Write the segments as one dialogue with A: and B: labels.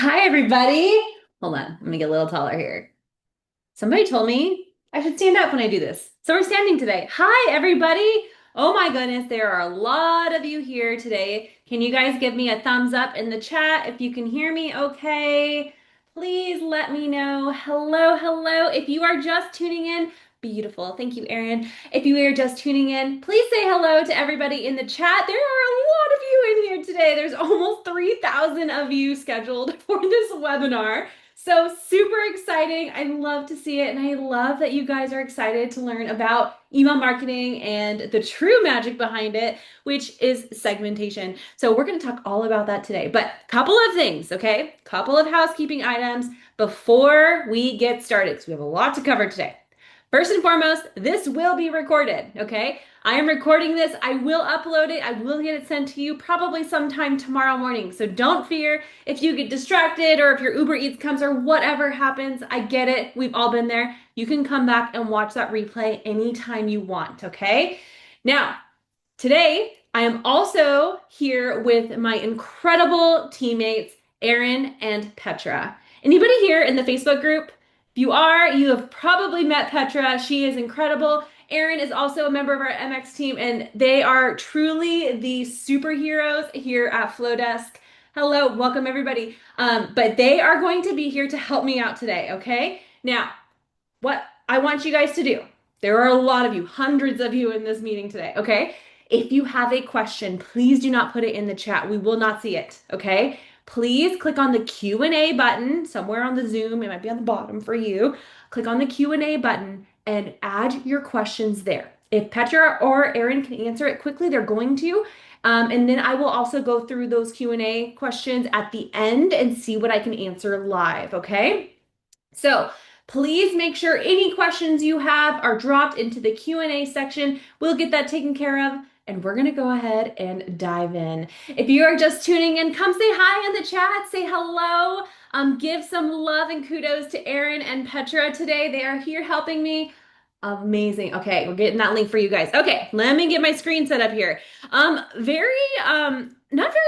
A: Hi, everybody. Hold on. I'm gonna get a little taller here. Somebody told me I should stand up when I do this. So we're standing today. Hi, everybody. Oh my goodness, there are a lot of you here today. Can you guys give me a thumbs up in the chat if you can hear me okay? Please let me know. Hello, hello. If you are just tuning in, beautiful. Thank you, Erin. If you are just tuning in, please say hello to everybody in the chat. There are a lot of you in here today. There's almost 3,000 of you scheduled for this webinar. So super exciting. I love to see it. And I love that you guys are excited to learn about email marketing and the true magic behind it, which is segmentation. So we're going to talk all about that today. But a couple of things, okay? Couple of housekeeping items before we get started, because we have a lot to cover today. First and foremost, this will be recorded, okay? I am recording this. I will upload it. I will get it sent to you probably sometime tomorrow morning. So don't fear if you get distracted or if your Uber Eats comes or whatever happens. I get it. We've all been there. You can come back and watch that replay anytime you want, okay? Now, today I am also here with my incredible teammates, Erin and Petra. Anybody here in the Facebook group? If you are, you have probably met Petra. She is incredible. Erin is also a member of our MX team, and they are truly the superheroes here at Flodesk. Hello, welcome everybody. But they are going to be here to help me out today, okay? Now, what I want you guys to do, there are a lot of you, hundreds of you in this meeting today, okay? If you have a question, please do not put it in the chat. We will not see it, okay? Please click on the Q&A button somewhere on the Zoom. It might be on the bottom for you. Click on the Q&A button and add your questions there. If Petra or Erin can answer it quickly, they're going to. And then I will also go through those Q&A questions at the end and see what I can answer live, okay? So please make sure any questions you have are dropped into the Q&A section. We'll get that taken care of. And we're going to go ahead and dive in. If you are just tuning in, come say hi in the chat, say hello, give some love and kudos to Erin and Petra today. They are here helping me. Amazing. Okay, we're getting that link for you guys. Okay, let me get my screen set up here. Not very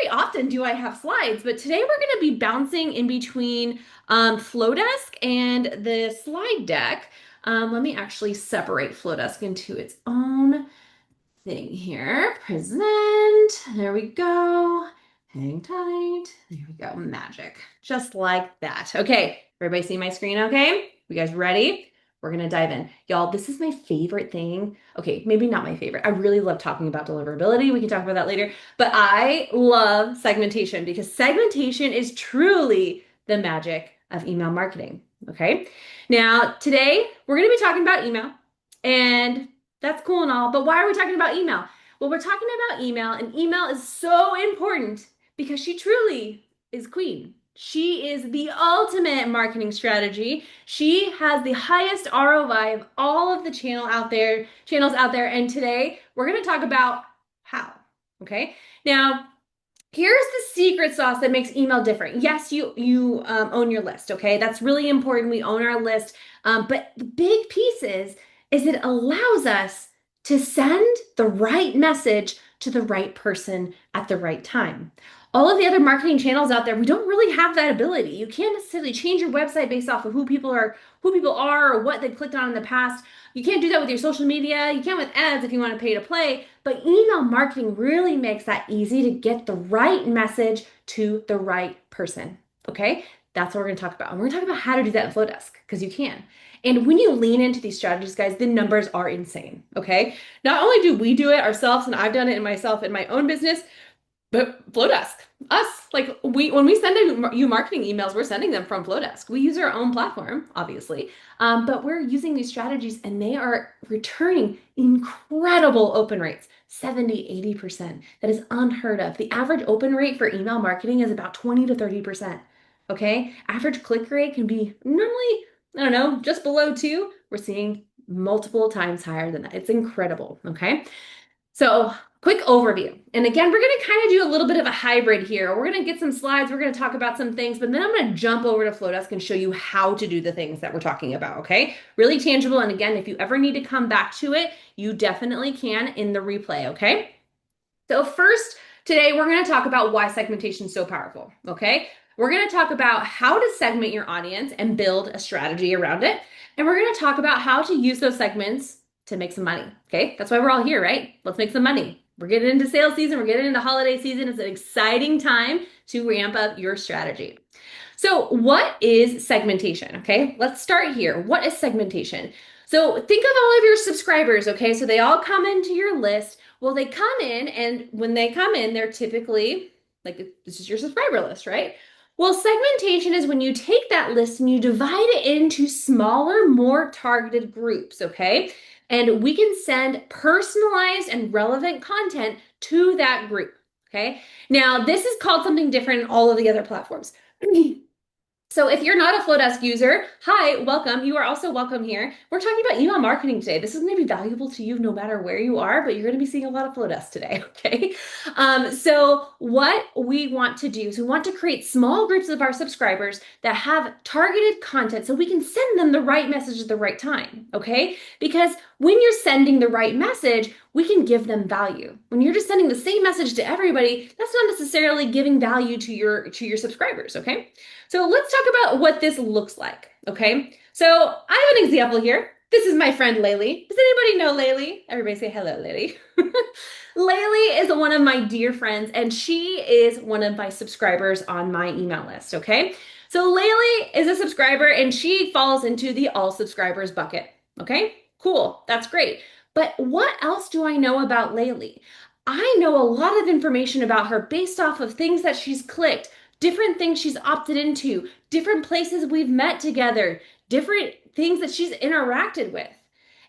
A: often do I have slides, but today we're going to be bouncing in between Flodesk and the slide deck. Let me actually separate Flodesk into its own thing here. Present. There we go. Hang tight. There we go. Magic. Just like that. Okay. Everybody see my screen okay? You guys ready? We're going to dive in. Y'all, this is my favorite thing. Okay, maybe not my favorite. I really love talking about deliverability. We can talk about that later. But I love segmentation because segmentation is truly the magic of email marketing. Okay. Now, today we're going to be talking about email, and that's cool and all, but why are we talking about email? Well, we're talking about email, and email is so important because she truly is queen. She is the ultimate marketing strategy. She has the highest ROI of all of the channels out there. And today we're going to talk about how. Okay. Now, here's the secret sauce that makes email different. Yes, you own your list. Okay, that's really important. We own our list, but the big piece is it allows us to send the right message to the right person at the right time. All of the other marketing channels out there, we don't really have that ability. You can't necessarily change your website based off of who people are or what they've clicked on in the past. You can't do that with your social media. You can with ads if you want to pay to play, but email marketing really makes that easy to get the right message to the right person. Okay? That's what we're going to talk about. And we're going to talk about how to do that in Flowdesk because you can. And when you lean into these strategies, guys, the numbers are insane. Okay? Not only do we do it ourselves, and I've done it in myself in my own business, but Flowdesk, us, like when we send you marketing emails, we're sending them from Flowdesk. We use our own platform, obviously, but we're using these strategies and they are returning incredible open rates, 70, 80%. That is unheard of. The average open rate for email marketing is about 20 to 30%. Okay. Average click rate can be normally, I don't know, just below 2. We're seeing multiple times higher than that. It's incredible. Okay. So, quick overview. And again, we're going to kind of do a little bit of a hybrid here. We're going to get some slides, we're going to talk about some things, but then I'm going to jump over to Flowdesk and show you how to do the things that we're talking about, okay? Really tangible. And again, if you ever need to come back to it, you definitely can in the replay, okay? So first, today we're going to talk about why segmentation is so powerful, okay? We're going to talk about how to segment your audience and build a strategy around it. And we're going to talk about how to use those segments to make some money. Okay, that's why we're all here, right? Let's make some money. We're getting into sales season, we're getting into holiday season. It's an exciting time to ramp up your strategy. So, what is segmentation? Okay, let's start here. What is segmentation? So, think of all of your subscribers. Okay, so they all come into your list. Well, they come in, and when they come in, they're typically like this is your subscriber list, right? Well, segmentation is when you take that list and you divide it into smaller, more targeted groups. Okay, and we can send personalized and relevant content to that group. Okay, now this is called something different in all of the other platforms. So if you're not a Flodesk user, hi, welcome. You are also welcome here. We're talking about email marketing today. This is going to be valuable to you no matter where you are, but you're going to be seeing a lot of Flodesk today, okay? So what we want to do is we want to create small groups of our subscribers that have targeted content so we can send them the right message at the right time, okay? Because when you're sending the right message, we can give them value. When you're just sending the same message to everybody, that's not necessarily giving value to your subscribers, okay? So let's talk about what this looks like, okay? So I have an example here. This is my friend Laylee. Does anybody know Laylee? Everybody say hello, Laylee. Laylee is one of my dear friends, and she is one of my subscribers on my email list, okay? So Laylee is a subscriber, and she falls into the all subscribers bucket, okay? Cool, that's great. But what else do I know about Laylee? I know a lot of information about her based off of things that she's clicked, different things she's opted into, different places we've met together, different things that she's interacted with.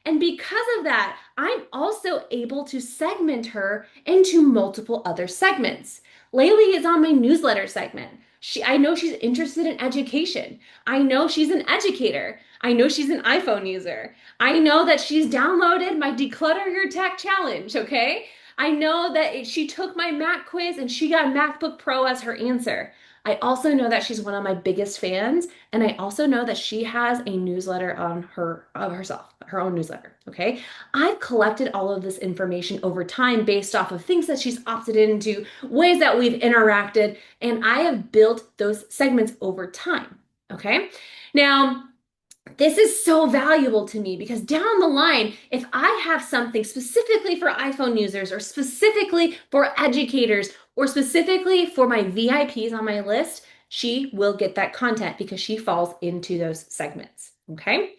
A: And because of that, I'm also able to segment her into multiple other segments. Laylee is on my newsletter segment. I know she's interested in education. I know she's an educator. I know she's an iPhone user. I know that she's downloaded my Declutter Your Tech Challenge, okay? I know that she took my Mac quiz and she got MacBook Pro as her answer. I also know that she's one of my biggest fans, and I also know that she has a newsletter on her of herself, her own newsletter. Okay, I've collected all of this information over time based off of things that she's opted into, ways that we've interacted, and I have built those segments over time. Okay, now this is so valuable to me because down the line, if I have something specifically for iPhone users or specifically for educators or specifically for my VIPs on my list, she will get that content because she falls into those segments. Okay.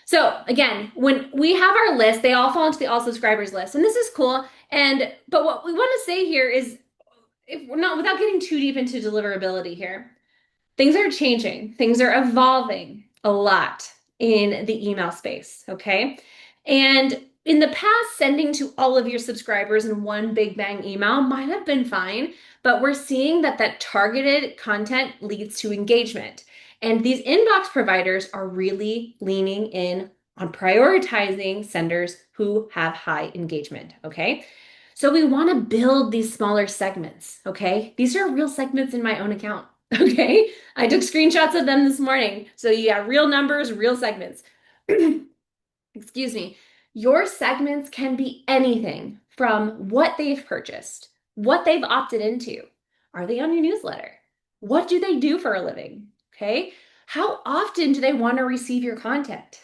A: So again, when we have our list, they all fall into the all subscribers list, and this is cool. But what we want to say here is, if we're not without getting too deep into deliverability here, things are changing, things are evolving a lot in the email space, okay? And in the past, sending to all of your subscribers in one big bang email might have been fine, but we're seeing that targeted content leads to engagement. And these inbox providers are really leaning in on prioritizing senders who have high engagement, okay? So we want to build these smaller segments, okay? These are real segments in my own account. Okay, I took screenshots of them this morning. So you have real numbers, real segments. Excuse me. Your segments can be anything from what they've purchased, what they've opted into. Are they on your newsletter? What do they do for a living? Okay, how often do they want to receive your content?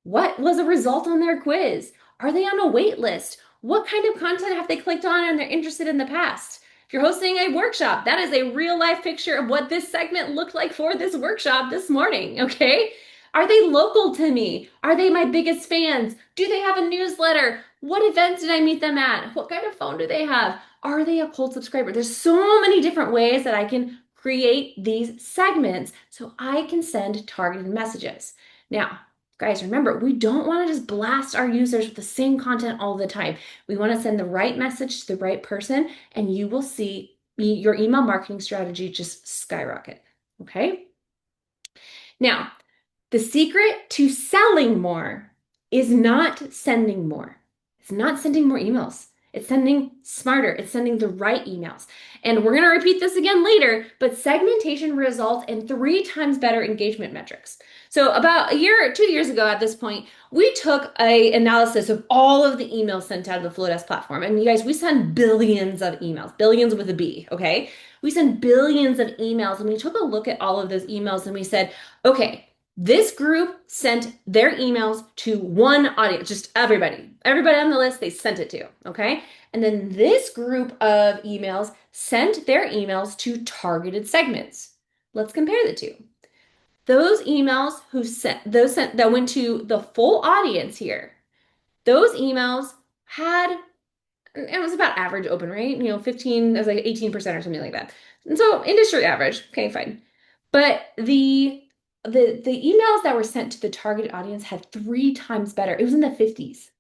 A: What was a result on their quiz? Are they on a wait list? What kind of content have they clicked on and they're interested in the past? If you're hosting a workshop, that is a real life picture of what this segment looked like for this workshop this morning, okay? Are they local to me? Are they my biggest fans? Do they have a newsletter? What events did I meet them at? What kind of phone do they have? Are they a cold subscriber? There's so many different ways that I can create these segments so I can send targeted messages. Now, guys, remember, we don't want to just blast our users with the same content all the time. We want to send the right message to the right person, and you will see your email marketing strategy just skyrocket. Okay? Now, the secret to selling more is not sending more. It's not sending more emails. It's sending smarter. It's sending the right emails. And we're going to repeat this again later, but segmentation results in 3 times better engagement metrics. So about a year or 2 years ago at this point, we took a analysis of all of the emails sent out of the Flodesk platform. And you guys, we send billions of emails, billions with a B, okay? We send billions of emails, and we took a look at all of those emails and we said, okay, this group sent their emails to one audience, just everybody. Everybody on the list, they sent it to, okay? And then this group of emails sent their emails to targeted segments. Let's compare the two. Those emails that went to the full audience here, those emails had, it was about average open rate, 15, it was like 18% or something like that. And so industry average, okay, fine. But the emails that were sent to the targeted audience had 3 times better. It was in the 50s.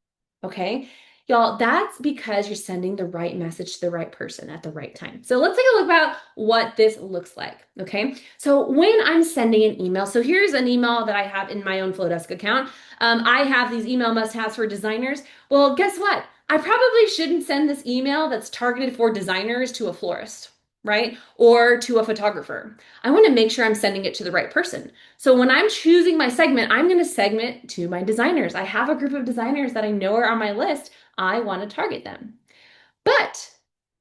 A: Okay. Y'all, that's because you're sending the right message to the right person at the right time. So let's take a look about what this looks like. Okay. So when I'm sending an email, so here's an email that I have in my own Flodesk account. I have these email must-haves for designers. Well, guess what? I probably shouldn't send this email that's targeted for designers to a florist, right? Or to a photographer. I want to make sure I'm sending it to the right person. So when I'm choosing my segment, I'm going to segment to my designers. I have a group of designers that I know are on my list. I want to target them. But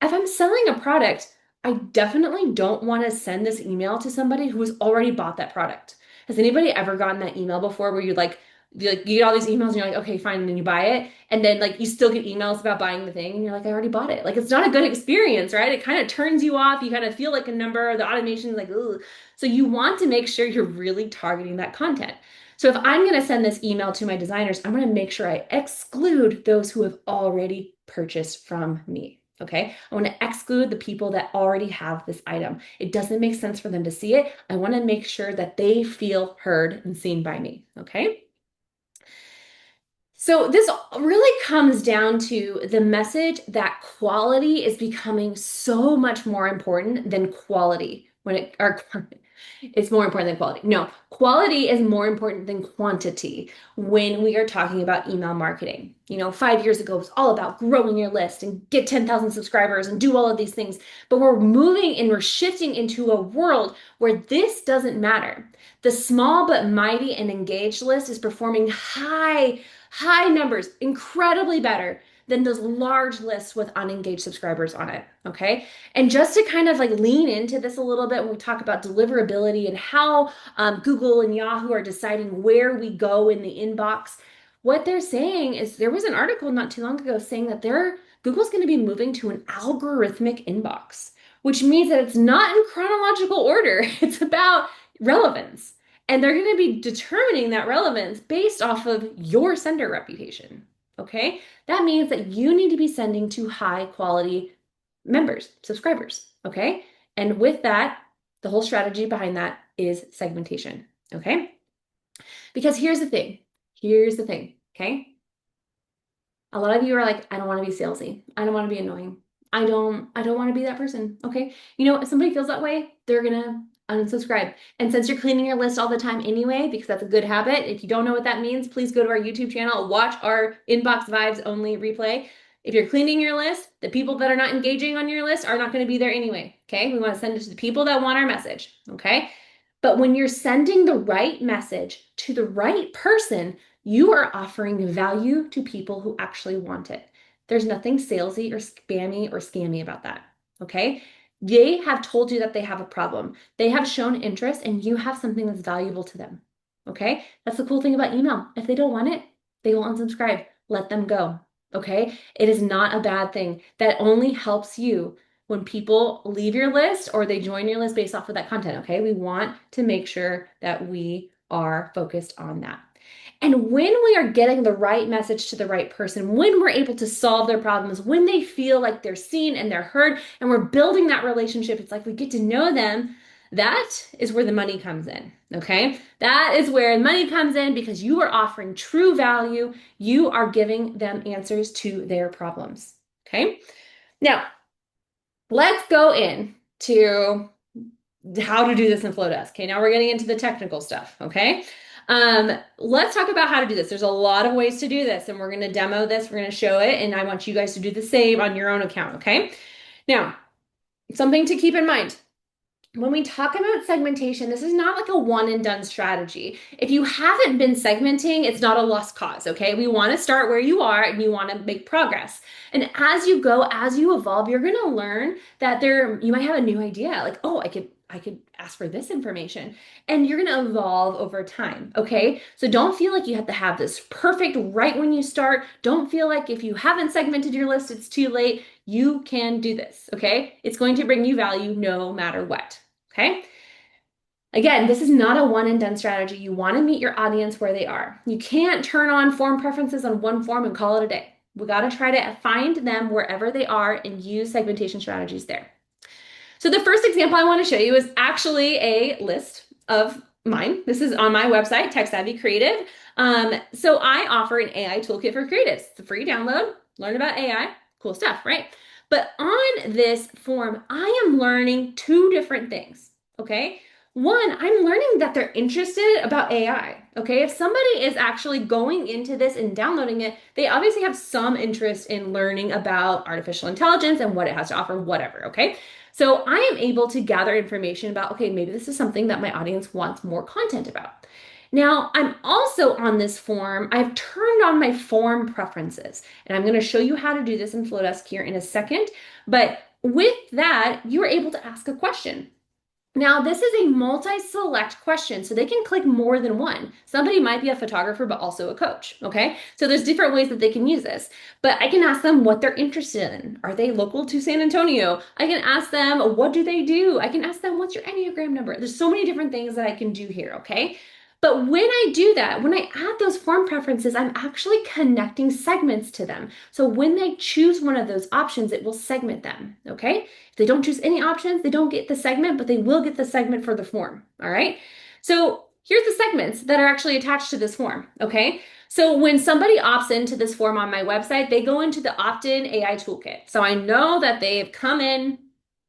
A: if I'm selling a product, I definitely don't want to send this email to somebody who has already bought that product. Has anybody ever gotten that email before where you get all these emails and you're like, okay, fine, and then you buy it, and then like you still get emails about buying the thing, and you're like, I already bought it. Like it's not a good experience, right? It kind of turns you off. You kind of feel like a number. The automation is like, ugh. So you want to make sure you're really targeting that content. So if I'm going to send this email to my designers, I'm going to make sure I exclude those who have already purchased from me. Okay. I want to exclude the people that already have this item. It doesn't make sense for them to see it. I want to make sure that they feel heard and seen by me. Okay. So this really comes down to the message that quality is becoming so much more important than quality when it or it's more important than quality. No, quality is more important than quantity when we are talking about email marketing. 5 years ago, it was all about growing your list and get 10,000 subscribers and do all of these things. But we're moving and we're shifting into a world where this doesn't matter. The small but mighty and engaged list is performing high numbers, incredibly better than those large lists with unengaged subscribers on it. Okay. And just to kind of like lean into this a little bit when we talk about deliverability and how Google and Yahoo are deciding where we go in the inbox, what they're saying is there was an article not too long ago saying that Google's going to be moving to an algorithmic inbox, which means that it's not in chronological order. It's about relevance. And they're going to be determining that relevance based off of your sender reputation. Okay. That means that you need to be sending to high quality members, subscribers. Okay. And with that, the whole strategy behind that is segmentation. Okay. Because here's the thing. Okay. A lot of you are like, I don't want to be salesy. I don't want to be annoying. I don't want to be that person. Okay. If somebody feels that way, they're going to unsubscribe. And since you're cleaning your list all the time anyway, because that's a good habit, if you don't know what that means, please go to our YouTube channel, watch our Inbox Vibes only replay. If you're cleaning your list, the people that are not engaging on your list are not going to be there anyway. Okay. We want to send it to the people that want our message. Okay. But when you're sending the right message to the right person, you are offering value to people who actually want it. There's nothing salesy or spammy or scammy about that. Okay. They have told you that they have a problem. They have shown interest and you have something that's valuable to them. Okay. That's the cool thing about email. If they don't want it, they will unsubscribe. Let them go. Okay. It is not a bad thing. That only helps you when people leave your list or they join your list based off of that content. Okay. We want to make sure that we are focused on that. And when we are getting the right message to the right person, when we're able to solve their problems, when they feel like they're seen and they're heard, and we're building that relationship, it's like we get to know them. That is where the money comes in. Okay. That is where money comes in because you are offering true value. You are giving them answers to their problems. Okay. Now, let's go into how to do this in Flodesk. Okay. Now we're getting into the technical stuff. Okay. Let's talk about how to do this. There's a lot of ways to do this, and we're going to demo this. We're going to show it, and I want you guys to do the same on your own account, okay? Now, something to keep in mind. When we talk about segmentation, this is not like a one and done strategy. If you haven't been segmenting, it's not a lost cause, okay? We want to start where you are and you want to make progress. And as you go, as you evolve, you're going to learn that you might have a new idea, like, oh, I could ask for this information. And you're going to evolve over time, okay? So don't feel like you have to have this perfect right when you start. Don't feel like if you haven't segmented your list, it's too late. You can do this, okay? It's going to bring you value no matter what. Okay. Again, this is not a one and done strategy. You want to meet your audience where they are. You can't turn on form preferences on one form and call it a day. We got to try to find them wherever they are and use segmentation strategies there. So the first example I want to show you is actually a list of mine. This is on my website, Tech Savvy Creative. So I offer an AI toolkit for creatives. It's a free download. Learn about AI. Cool stuff, right? But on this form, I am learning two different things, okay? One, I'm learning that they're interested about AI, okay? If somebody is actually going into this and downloading it, they obviously have some interest in learning about artificial intelligence and what it has to offer, whatever, okay? So I am able to gather information about, okay, maybe this is something that my audience wants more content about. Now, I'm also on this form, I've turned on my form preferences, and I'm going to show you how to do this in Flodesk here in a second. But with that, you're able to ask a question. Now, this is a multi-select question, so they can click more than one. Somebody might be a photographer, but also a coach, okay? So there's different ways that they can use this. But I can ask them what they're interested in. Are they local to San Antonio? I can ask them, what do they do? I can ask them, what's your Enneagram number? There's so many different things that I can do here, okay? But when I do that, when I add those form preferences, I'm actually connecting segments to them. So when they choose one of those options, it will segment them, okay? If they don't choose any options, they don't get the segment, but they will get the segment for the form, all right? So here's the segments that are actually attached to this form, okay? So when somebody opts into this form on my website, they go into the opt-in AI toolkit. So I know that they've come in,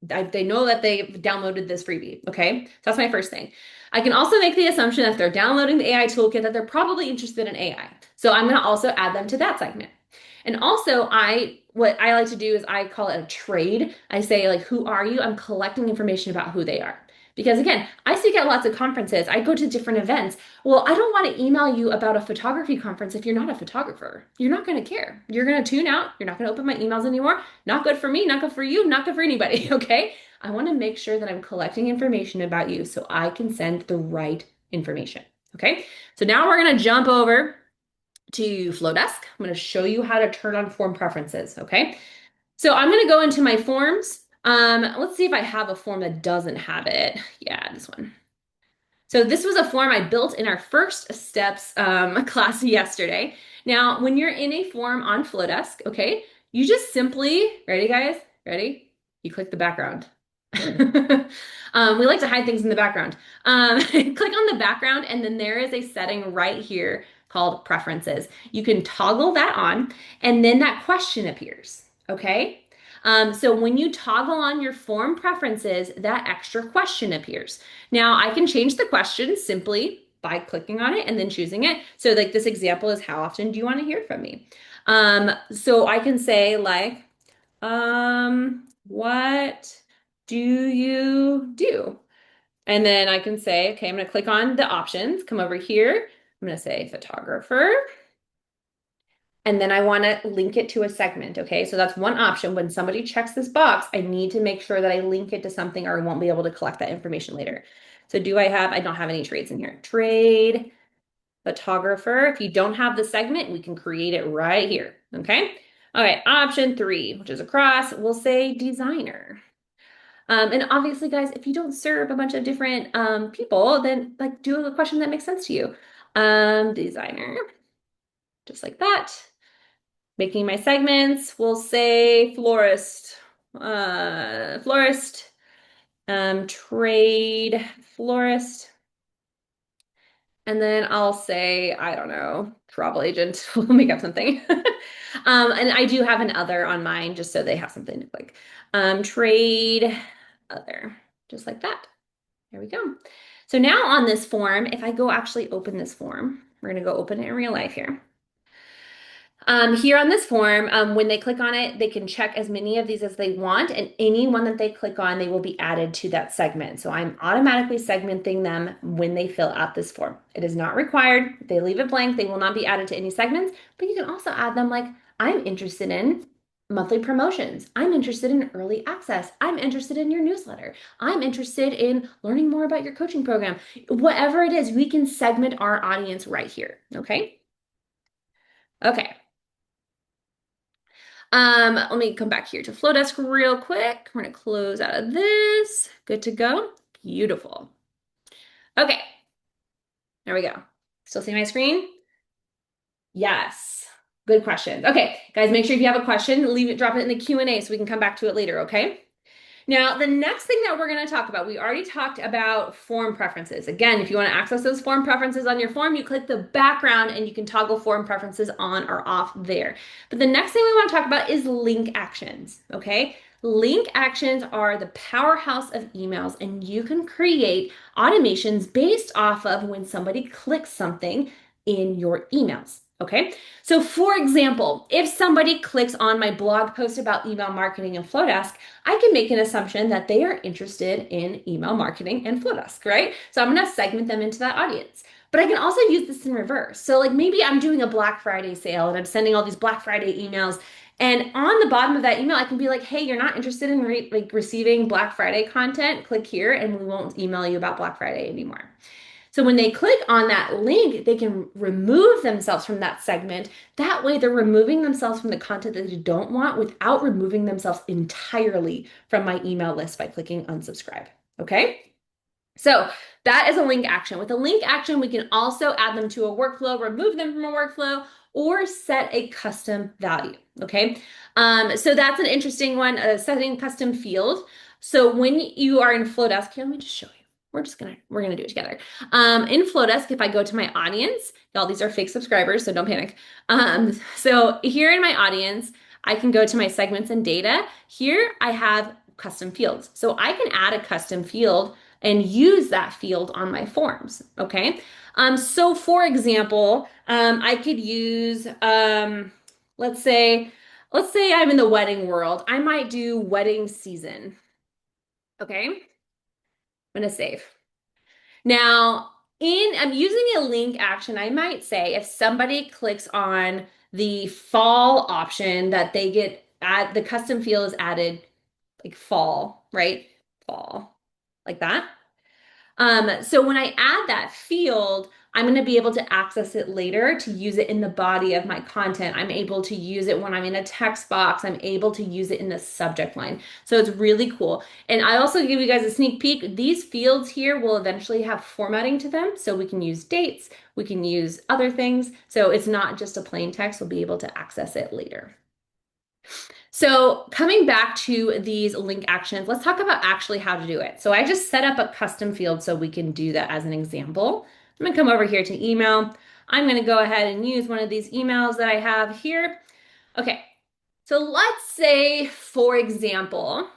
A: they know that they've downloaded this freebie, okay? So that's my first thing. I can also make the assumption that if they're downloading the AI toolkit that they're probably interested in AI. So I'm going to also add them to that segment. And also what I like to do is I call it a trade. I say like, who are you? I'm collecting information about who they are. Because again, I speak at lots of conferences. I go to different events. Well, I don't want to email you about a photography conference if you're not a photographer. You're not going to care. You're going to tune out. You're not going to open my emails anymore. Not good for me, not good for you, not good for anybody, okay? I want to make sure that I'm collecting information about you so I can send the right information, okay? So now we're going to jump over to Flodesk. I'm going to show you how to turn on form preferences, okay? So I'm going to go into my forms. Let's see if I have a form that doesn't have it. Yeah, this one. So this was a form I built in our first steps class yesterday. Now, when you're in a form on Flodesk, okay, you just simply, ready guys? Ready? You click the background. We like to hide things in the background. Click on the background and then there is a setting right here called preferences. You can toggle that on and then that question appears, okay? So when you toggle on your form preferences, that extra question appears. Now I can change the question simply by clicking on it and then choosing it. So like this example is how often do you want to hear from me? So I can say like, what do you do? And then I can say, okay, I'm going to click on the options, come over here. I'm going to say photographer. And then I want to link it to a segment, okay? So that's one option. When somebody checks this box, I need to make sure that I link it to something or I won't be able to collect that information later. So I don't have any trades in here. Trade, photographer. If you don't have the segment, we can create it right here, okay? All right, option 3, which is across, we'll say designer. And obviously, guys, if you don't serve a bunch of different people, then like do a question that makes sense to you. Designer, just like that. Making my segments, we'll say florist, trade florist. And then I'll say, I don't know, travel agent. We'll make up something. And I do have an other on mine just so they have something to click. Trade other, just like that. There we go. So now on this form, if I go actually open this form, we're going to go open it in real life here. Here on this form, when they click on it, they can check as many of these as they want, and any one that they click on, they will be added to that segment. So I'm automatically segmenting them when they fill out this form. It is not required. If they leave it blank, they will not be added to any segments, but you can also add them like, I'm interested in monthly promotions. I'm interested in early access. I'm interested in your newsletter. I'm interested in learning more about your coaching program. Whatever it is, we can segment our audience right here. Okay. Okay. Let me come back here to Flodesk real quick. We're gonna close out of this. Good to go. Beautiful. Okay, there we go. Still see my screen? Yes. Good question. Okay, guys, make sure if you have a question, leave it, drop it in the Q&A so we can come back to it later, okay? Now, the next thing that we're going to talk about, we already talked about form preferences. Again, if you want to access those form preferences on your form, you click the background and you can toggle form preferences on or off there. But the next thing we want to talk about is link actions, okay? Link actions are the powerhouse of emails, and you can create automations based off of when somebody clicks something in your emails. Okay, so for example, if somebody clicks on my blog post about email marketing and Flodesk, I can make an assumption that they are interested in email marketing and Flodesk, right? So I'm going to segment them into that audience. But I can also use this in reverse. So like maybe I'm doing a Black Friday sale and I'm sending all these Black Friday emails. And on the bottom of that email, I can be like, hey, you're not interested in receiving Black Friday content? Click here and we won't email you about Black Friday anymore. So when they click on that link, they can remove themselves from that segment. That way, they're removing themselves from the content that they don't want without removing themselves entirely from my email list by clicking unsubscribe. Okay? So that is a link action. With a link action, we can also add them to a workflow, remove them from a workflow, or set a custom value. Okay? So that's an interesting one, setting custom field. So when you are in Flodesk, here, let me just show you. We're gonna do it together. In Flodesk, if I go to my audience, y'all, these are fake subscribers, so don't panic. So here in my audience, I can go to my segments and data. Here I have custom fields. So I can add a custom field and use that field on my forms. Okay. So for example, I could use, let's say I'm in the wedding world. I might do wedding season. Okay. I'm gonna save. Now, I'm using a link action. I might say if somebody clicks on the fall option that they get the custom field is added like fall, right? Fall, like that. So when I add that field, I'm going to be able to access it later to use it in the body of my content. I'm able to use it when I'm in a text box. I'm able to use it in the subject line. So it's really cool. And I also give you guys a sneak peek. These fields here will eventually have formatting to them. So we can use dates, we can use other things. So it's not just a plain text. We'll be able to access it later. So coming back to these link actions, let's talk about actually how to do it. So I just set up a custom field so we can do that as an example. I'm gonna come over here to email. I'm gonna go ahead and use one of these emails that I have here. Okay, so let's say, for example,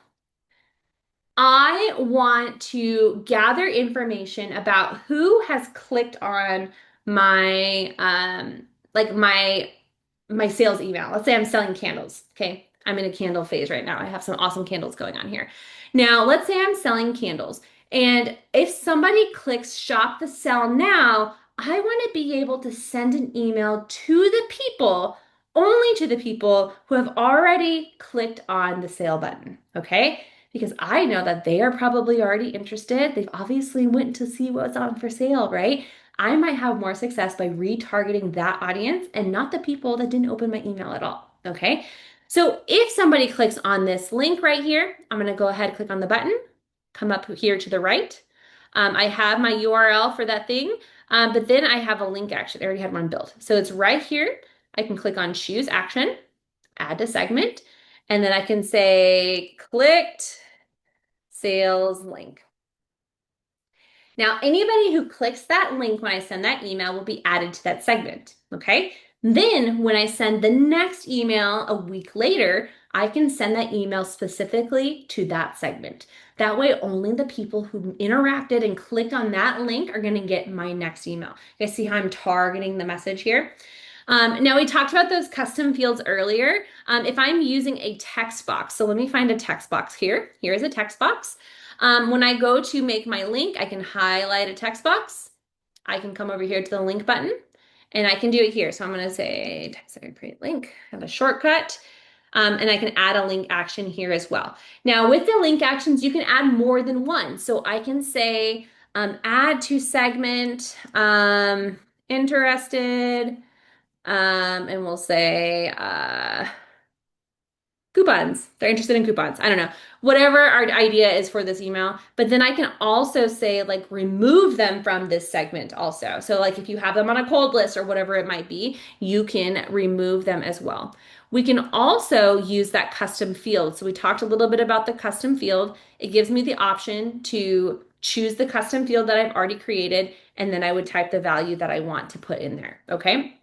A: I want to gather information about who has clicked on my my sales email. Let's say I'm selling candles. Okay. I'm in a candle phase right now. I have some awesome candles going on here. Now, let's say I'm selling candles. And if somebody clicks shop the sale now, I want to be able to send an email to the people, only to the people who have already clicked on the sale button. Okay. Because I know that they are probably already interested. They've obviously went to see what's on for sale, right? I might have more success by retargeting that audience and not the people that didn't open my email at all. Okay. So if somebody clicks on this link right here, I'm going to go ahead, click on the button, come up here to the right. I have my URL for that thing, but then I have a link action. I already had one built. So it's right here. I can click on choose action, add to segment, and then I can say clicked sales link. Now, anybody who clicks that link when I send that email will be added to that segment, okay? Then when I send the next email a week later, I can send that email specifically to that segment. That way, only the people who interacted and clicked on that link are going to get my next email. You guys see how I'm targeting the message here? Now, we talked about those custom fields earlier. If I'm using a text box, so let me find a text box here. Here is a text box. When I go to make my link, I can highlight a text box. I can come over here to the link button and I can do it here. So I'm going to say text create link, have a shortcut. And I can add a link action here as well. Now, with the link actions, you can add more than one. So I can say add to segment, interested, and we'll say coupons. They're interested in coupons. I don't know. Whatever our idea is for this email. But then I can also say like remove them from this segment also. So like if you have them on a cold list or whatever it might be, you can remove them as well. We can also use that custom field. So we talked a little bit about the custom field. It gives me the option to choose the custom field that I've already created, and then I would type the value that I want to put in there. Okay.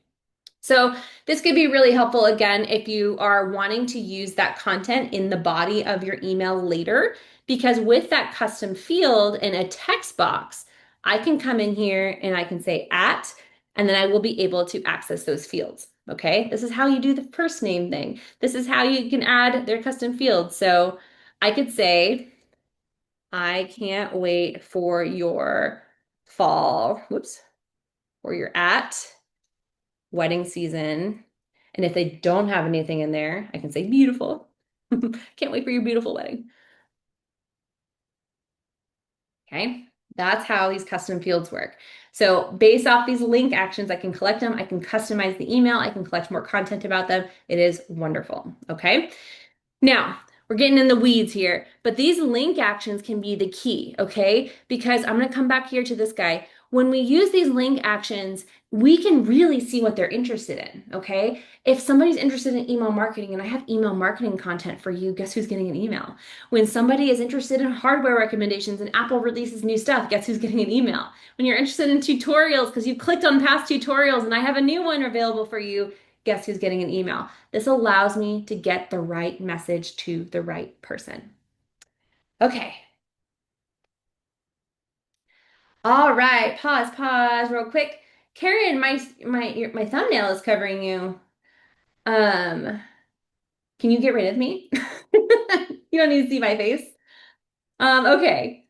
A: So this could be really helpful again if you are wanting to use that content in the body of your email later, because with that custom field in a text box, I can come in here and I can say at, and then I will be able to access those fields. Okay, this is how you do the first name thing. This is how you can add their custom fields. So I could say, I can't wait for your fall, whoops, or your at wedding season. And if they don't have anything in there, I can say beautiful. Can't wait for your beautiful wedding. Okay. That's how these custom fields work. So based off these link actions, I can collect them. I can customize the email. I can collect more content about them. It is wonderful. Okay. Now, we're getting in the weeds here, but these link actions can be the key, okay? Because I'm going to come back here to this guy. When we use these link actions, we can really see what they're interested in, okay? If somebody's interested in email marketing and I have email marketing content for you, guess who's getting an email? When somebody is interested in hardware recommendations and Apple releases new stuff, guess who's getting an email? When you're interested in tutorials because you've clicked on past tutorials and I have a new one available for you, guess who's getting an email? This allows me to get the right message to the right person. Okay. All right. Pause real quick. Karen, my thumbnail is covering you. Um, can you get rid of me? You don't need to see my face. Okay.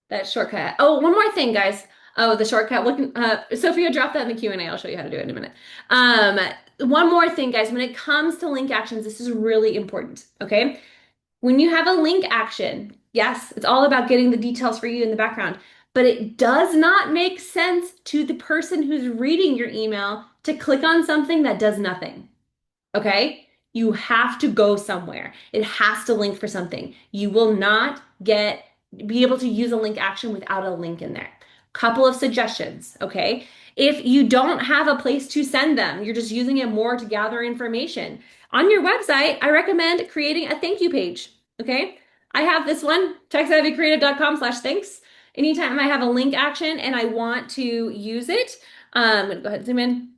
A: That shortcut. Oh, one more thing, guys. Oh, the shortcut. Sophia, drop that in the Q&A. I'll show you how to do it in a minute. One more thing, guys. When it comes to link actions, this is really important. Okay. When you have a link action, yes, it's all about getting the details for you in the background, but it does not make sense to the person who's reading your email to click on something that does nothing. Okay? You have to go somewhere. It has to link for something. You will not be able to use a link action without a link in there. Couple of suggestions, okay? If you don't have a place to send them, you're just using it more to gather information. On your website, I recommend creating a thank you page, okay? I have this one, techsavvycreative.com/thanks. Anytime I have a link action and I want to use it, I'm gonna go ahead and zoom in.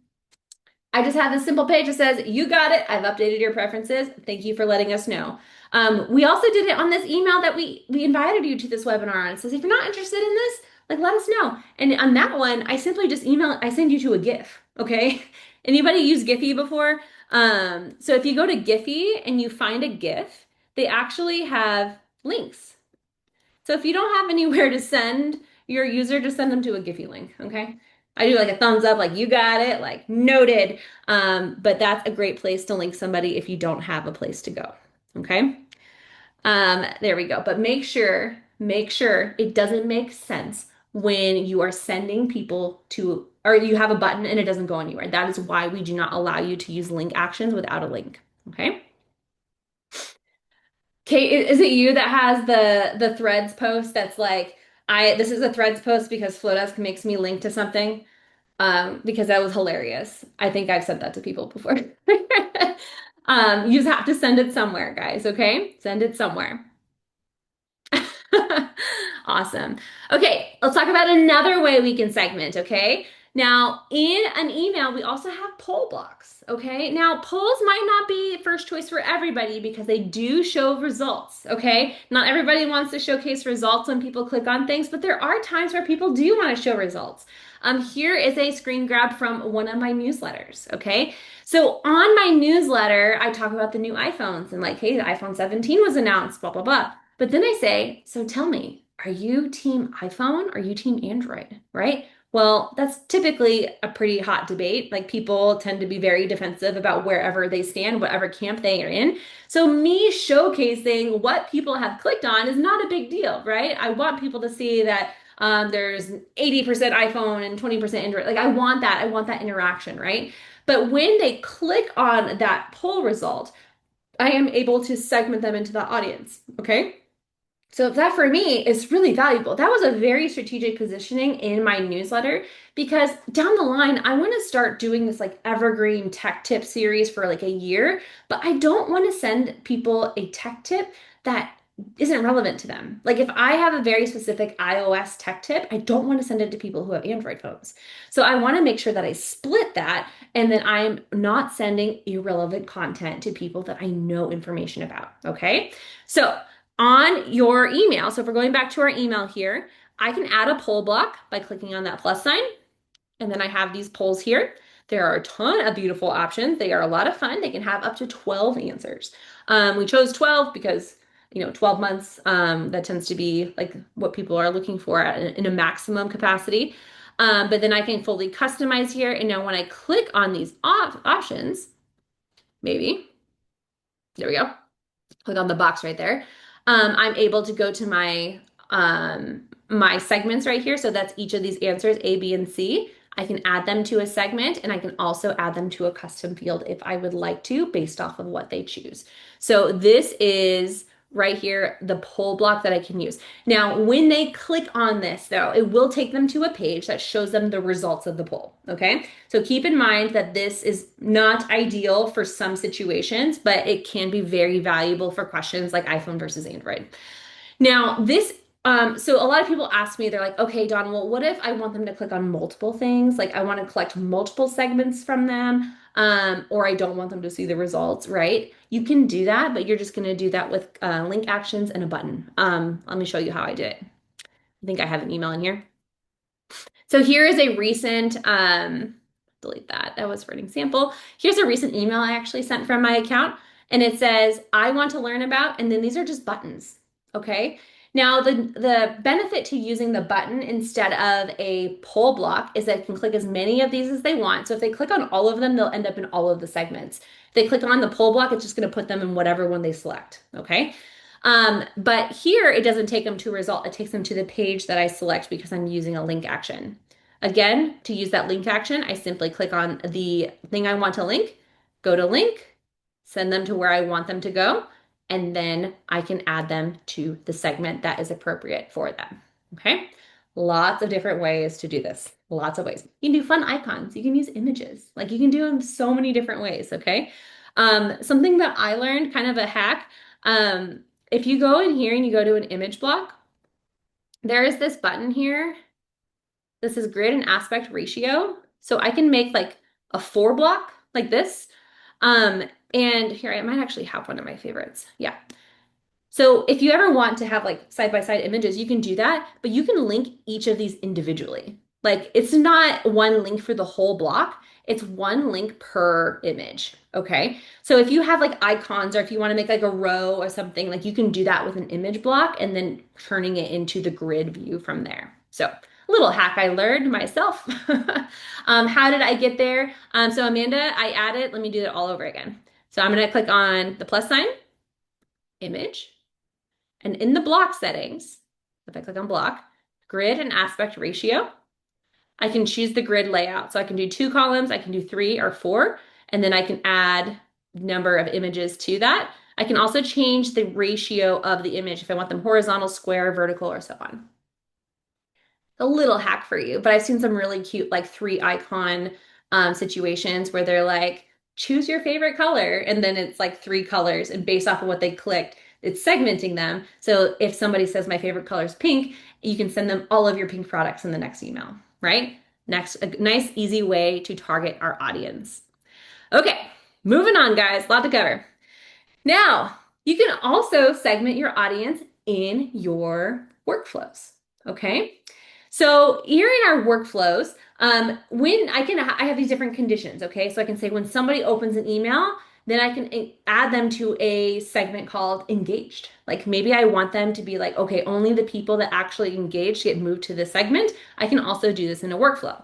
A: I just have this simple page that says, you got it. I've updated your preferences. Thank you for letting us know. We also did it on this email that we invited you to this webinar on. It says, if you're not interested in this, like, let us know. And on that one, I simply just I send you to a GIF, okay? Anybody use Giphy before? So if you go to Giphy and you find a GIF, they actually have links. So if you don't have anywhere to send your user, just send them to a Giphy link, okay? I do like a thumbs up, like you got it, like noted. But that's a great place to link somebody if you don't have a place to go, okay? There we go. But make sure it doesn't make sense when you are sending people to, or you have a button and it doesn't go anywhere. That is why we do not allow you to use link actions without a link, okay? Kate, is it you that has the threads post that's like, this is a threads post because Flodesk makes me link to something? Because that was hilarious. I think I've said that to people before. You just have to send it somewhere, guys, okay? Send it somewhere. Awesome. Okay, let's talk about another way we can segment, okay? Now, in an email, we also have poll blocks, okay? Now, polls might not be first choice for everybody because they do show results, okay? Not everybody wants to showcase results when people click on things, but there are times where people do want to show results. Here is a screen grab from one of my newsletters, okay? So on my newsletter, I talk about the new iPhones and like, hey, the iPhone 17 was announced, blah, blah, blah. But then I say, so tell me, are you team iPhone or are you team Android, right? Well, that's typically a pretty hot debate. Like people tend to be very defensive about wherever they stand, whatever camp they are in. So me showcasing what people have clicked on is not a big deal, right? I want people to see that there's 80% iPhone and 20% Android. Like I want that. I want that interaction, right? But when they click on that poll result, I am able to segment them into the audience. Okay. So that for me is really valuable. That was a very strategic positioning in my newsletter because down the line, I want to start doing this like evergreen tech tip series for like a year, but I don't want to send people a tech tip that isn't relevant to them. Like if I have a very specific iOS tech tip, I don't want to send it to people who have Android phones. So I want to make sure that I split that and that I'm not sending irrelevant content to people that I know information about. Okay. So on your email, so if we're going back to our email here, I can add a poll block by clicking on that plus sign. And then I have these polls here. There are a ton of beautiful options. They are a lot of fun. They can have up to 12 answers. We chose 12 because, 12 months, that tends to be like what people are looking for in a maximum capacity. But then I can fully customize here. And now when I click on these options, maybe, there we go. Click on the box right there. I'm able to go to my segments right here. So that's each of these answers, A, B, and C. I can add them to a segment and I can also add them to a custom field if I would like to based off of what they choose. So this is right here, the poll block that I can use. Now, when they click on this though, it will take them to a page that shows them the results of the poll, okay? So keep in mind that this is not ideal for some situations, but it can be very valuable for questions like iPhone versus Android. Now, so a lot of people ask me, they're like, okay, Dawn, well, what if I want them to click on multiple things? Like I want to collect multiple segments from them, or I don't want them to see the results, right? You can do that, but you're just going to do that with link actions and a button. Let me show you how I did it. I think I have an email in here. So here is a recent, delete that. That was for an example. Here's a recent email I actually sent from my account, and it says, I want to learn about, and then these are just buttons. Okay. Now, the benefit to using the button instead of a poll block is that they can click as many of these as they want. So if they click on all of them, they'll end up in all of the segments. If they click on the poll block, it's just going to put them in whatever one they select. Okay. But here it doesn't take them to a result. It takes them to the page that I select because I'm using a link action. Again, to use that link action, I simply click on the thing I want to link, go to link, send them to where I want them to go, and then I can add them to the segment that is appropriate for them. Okay? Lots of different ways to do this. Lots of ways. You can do fun icons. You can use images. Like you can do them so many different ways. Okay? Something that I learned, kind of a hack, if you go in here and you go to an image block, there is this button here. This is grid and aspect ratio. So I can make like a 4 block like this. And here I might actually have one of my favorites. Yeah. So if you ever want to have like side-by-side images, you can do that, but you can link each of these individually. Like it's not one link for the whole block, it's one link per image. Okay. So if you have like icons or if you want to make like a row or something, like you can do that with an image block and then turning it into the grid view from there. So a little hack I learned myself. How did I get there? So Amanda, I added, let me do it all over again. So I'm going to click on the plus sign, image, and in the block settings, if I click on block, grid and aspect ratio, I can choose the grid layout. So I can do 2 columns, I can do 3 or 4, and then I can add number of images to that. I can also change the ratio of the image if I want them horizontal, square, vertical, or so on. A little hack for you, but I've seen some really cute like 3 icon situations where they're like, choose your favorite color, and then it's like 3 colors, and based off of what they clicked, it's segmenting them. So if somebody says my favorite color is pink, you can send them all of your pink products in the next email, right? Next, a nice, easy way to target our audience. Okay, moving on, guys. A lot to cover. Now, you can also segment your audience in your workflows. Okay. So here in our workflows, when I have these different conditions. Okay. So I can say when somebody opens an email, then I can add them to a segment called engaged. Like maybe I want them to be like, okay, only the people that actually engaged get moved to this segment. I can also do this in a workflow.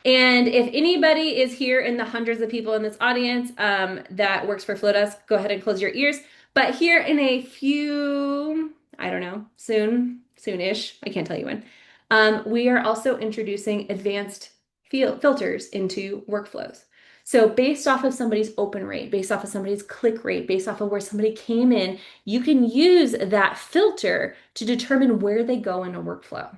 A: And if anybody is here in the hundreds of people in this audience that works for Flodesk, go ahead and close your ears. But here in a few, I don't know, soonish, I can't tell you when, we are also introducing advanced filters into workflows. So based off of somebody's open rate, based off of somebody's click rate, based off of where somebody came in, you can use that filter to determine where they go in a workflow.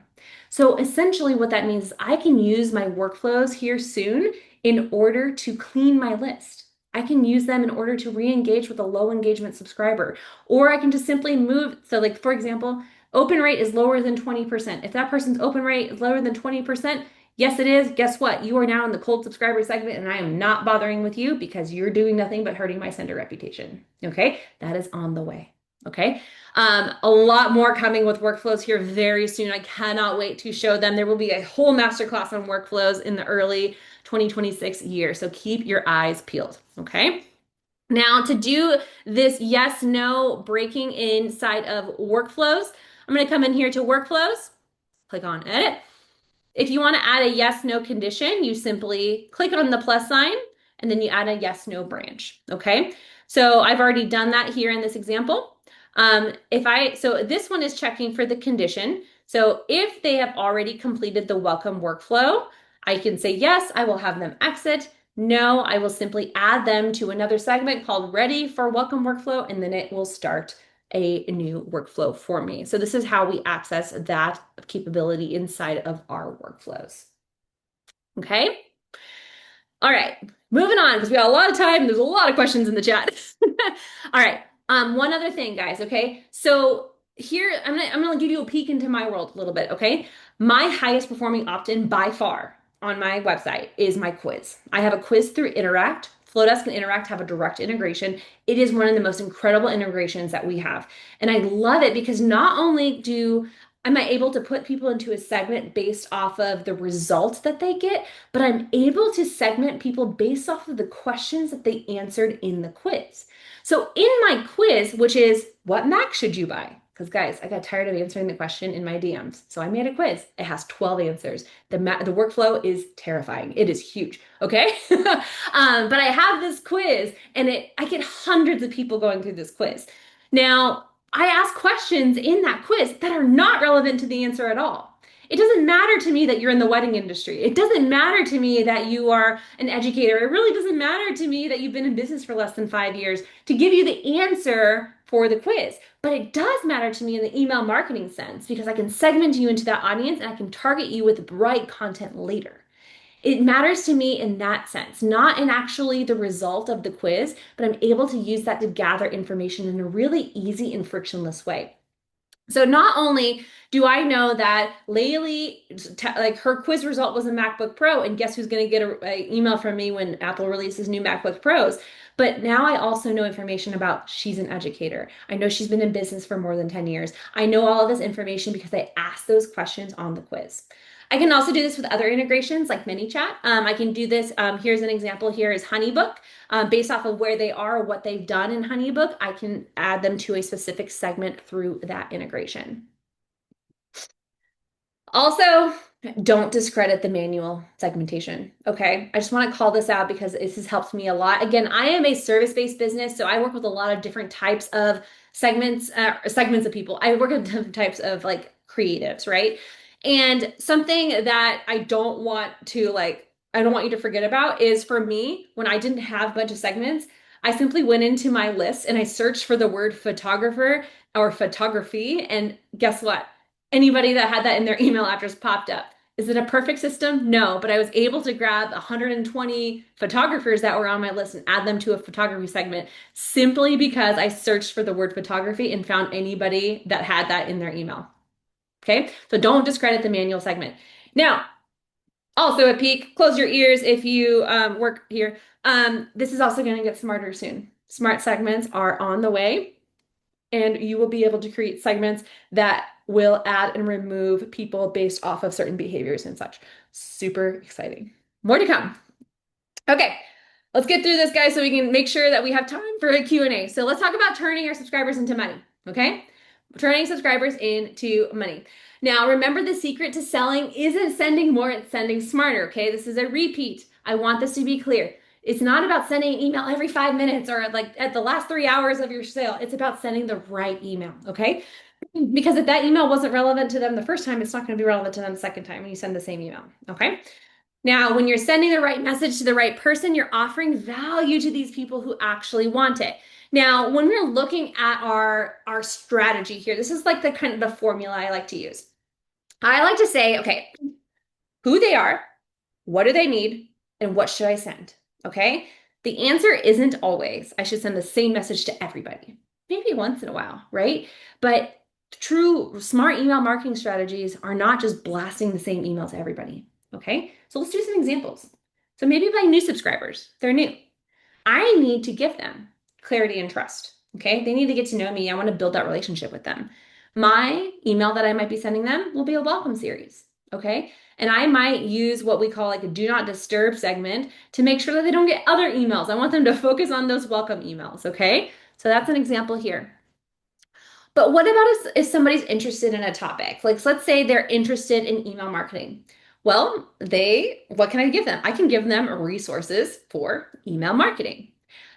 A: So essentially what that means is I can use my workflows here soon in order to clean my list. I can use them in order to re-engage with a low engagement subscriber, or I can just simply move. So like, for example, open rate is lower than 20%. If that person's open rate is lower than 20%, yes, it is. Guess what? You are now in the cold subscriber segment, and I am not bothering with you because you're doing nothing but hurting my sender reputation. Okay, that is on the way. Okay. A lot more coming with workflows here very soon. I cannot wait to show them. There will be a whole masterclass on workflows in the early 2026 year. So keep your eyes peeled. Okay. Now to do this yes, no breaking inside of workflows, I'm going to come in here to workflows, click on edit. If you want to add a yes, no condition, you simply click on the plus sign and then you add a yes, no branch. Okay. So I've already done that here in this example. So this one is checking for the condition. So if they have already completed the welcome workflow, I can say, yes, I will have them exit. No, I will simply add them to another segment called ready for welcome workflow, and then it will start a new workflow for me. So this is how we access that capability inside of our workflows. Okay. All right, moving on because we got a lot of time. There's a lot of questions in the chat. All right. One other thing, guys. Okay, so here I'm gonna give you a peek into my world a little bit. Okay, my highest performing opt-in by far on my website is my quiz. I have a quiz through Interact. Flodesk and Interact have a direct integration. It is one of the most incredible integrations that we have, and I love it because not only am I able to put people into a segment based off of the results that they get, but I'm able to segment people based off of the questions that they answered in the quiz. So in my quiz, which is what Mac should you buy? Because guys, I got tired of answering the question in my DMs. So I made a quiz. It has 12 answers. The workflow is terrifying. It is huge. Okay. But I have this quiz and I get hundreds of people going through this quiz. Now, I ask questions in that quiz that are not relevant to the answer at all. It doesn't matter to me that you're in the wedding industry. It doesn't matter to me that you are an educator. It really doesn't matter to me that you've been in business for less than 5 years to give you the answer for the quiz. But it does matter to me in the email marketing sense because I can segment you into that audience and I can target you with the right content later. It matters to me in that sense, not in actually the result of the quiz, but I'm able to use that to gather information in a really easy and frictionless way. So not only do I know that Laylee, like her quiz result was a MacBook Pro, and guess who's going to get an email from me when Apple releases new MacBook Pros, but now I also know information about she's an educator. I know she's been in business for more than 10 years. I know all of this information because I asked those questions on the quiz. I can also do this with other integrations like ManyChat. I can do this. Here's an example here is HoneyBook. Based off of where they are, what they've done in HoneyBook, I can add them to a specific segment through that integration. Also, don't discredit the manual segmentation. Okay. I just want to call this out because this has helped me a lot. Again, I am a service-based business, so I work with a lot of different types of segments of people. I work with different types of like creatives, right? And something that I don't want you to forget about is for me, when I didn't have a bunch of segments, I simply went into my list and I searched for the word photographer or photography. And guess what? Anybody that had that in their email address popped up. Is it a perfect system? No, but I was able to grab 120 photographers that were on my list and add them to a photography segment simply because I searched for the word photography and found anybody that had that in their email. Okay, so don't discredit the manual segment. Now, Also a peek, close your ears if you work here. This is also going to get smarter soon. Smart segments are on the way, and you will be able to create segments that will add and remove people based off of certain behaviors and such. Super exciting. More to come. Okay, let's get through this, guys, so we can make sure that we have time for a Q&A. So let's talk about turning our subscribers into money, okay? Turning subscribers into money. Now, remember the secret to selling isn't sending more, it's sending smarter, okay? This is a repeat. I want this to be clear. It's not about sending an email every 5 minutes or like at the last 3 hours of your sale. It's about sending the right email, okay? Because if that email wasn't relevant to them the first time, it's not going to be relevant to them the second time when you send the same email, okay? Now, when you're sending the right message to the right person, you're offering value to these people who actually want it. Now, when we're looking at our strategy here, this is like the kind of the formula I like to use. I like to say, okay, who they are, what do they need, and what should I send? Okay? The answer isn't always I should send the same message to everybody. Maybe once in a while, right? But true smart email marketing strategies are not just blasting the same email to everybody. Okay? So let's do some examples. So maybe my new subscribers, they're new. I need to give them clarity and trust. Okay. They need to get to know me. I want to build that relationship with them. My email that I might be sending them will be a welcome series. Okay. And I might use what we call like a do not disturb segment to make sure that they don't get other emails. I want them to focus on those welcome emails. Okay. So that's an example here. But what about if somebody's interested in a topic? Like, let's say they're interested in email marketing. Well, what can I give them? I can give them resources for email marketing.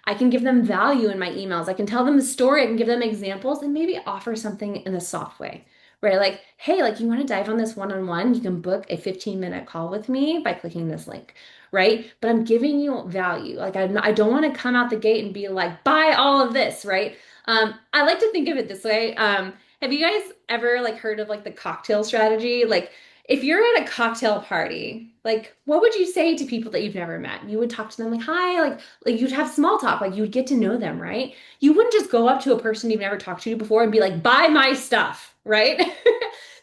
A: I can give them value in my emails. I can tell them the story. I can give them examples and maybe offer something in a soft way, right? Like, hey, like you want to dive on this one-on-one? You can book a 15-minute call with me by clicking this link, right? But I'm giving you value. Like, I don't want to come out the gate and be like, buy all of this, right? I like to think of it this way. Have you guys ever like heard of like the cocktail strategy? Like if you're at a cocktail party, like what would you say to people that you've never met? You would talk to them like, hi, like you'd have small talk, like you would get to know them, right? You wouldn't just go up to a person you've never talked to before and be like, buy my stuff, right?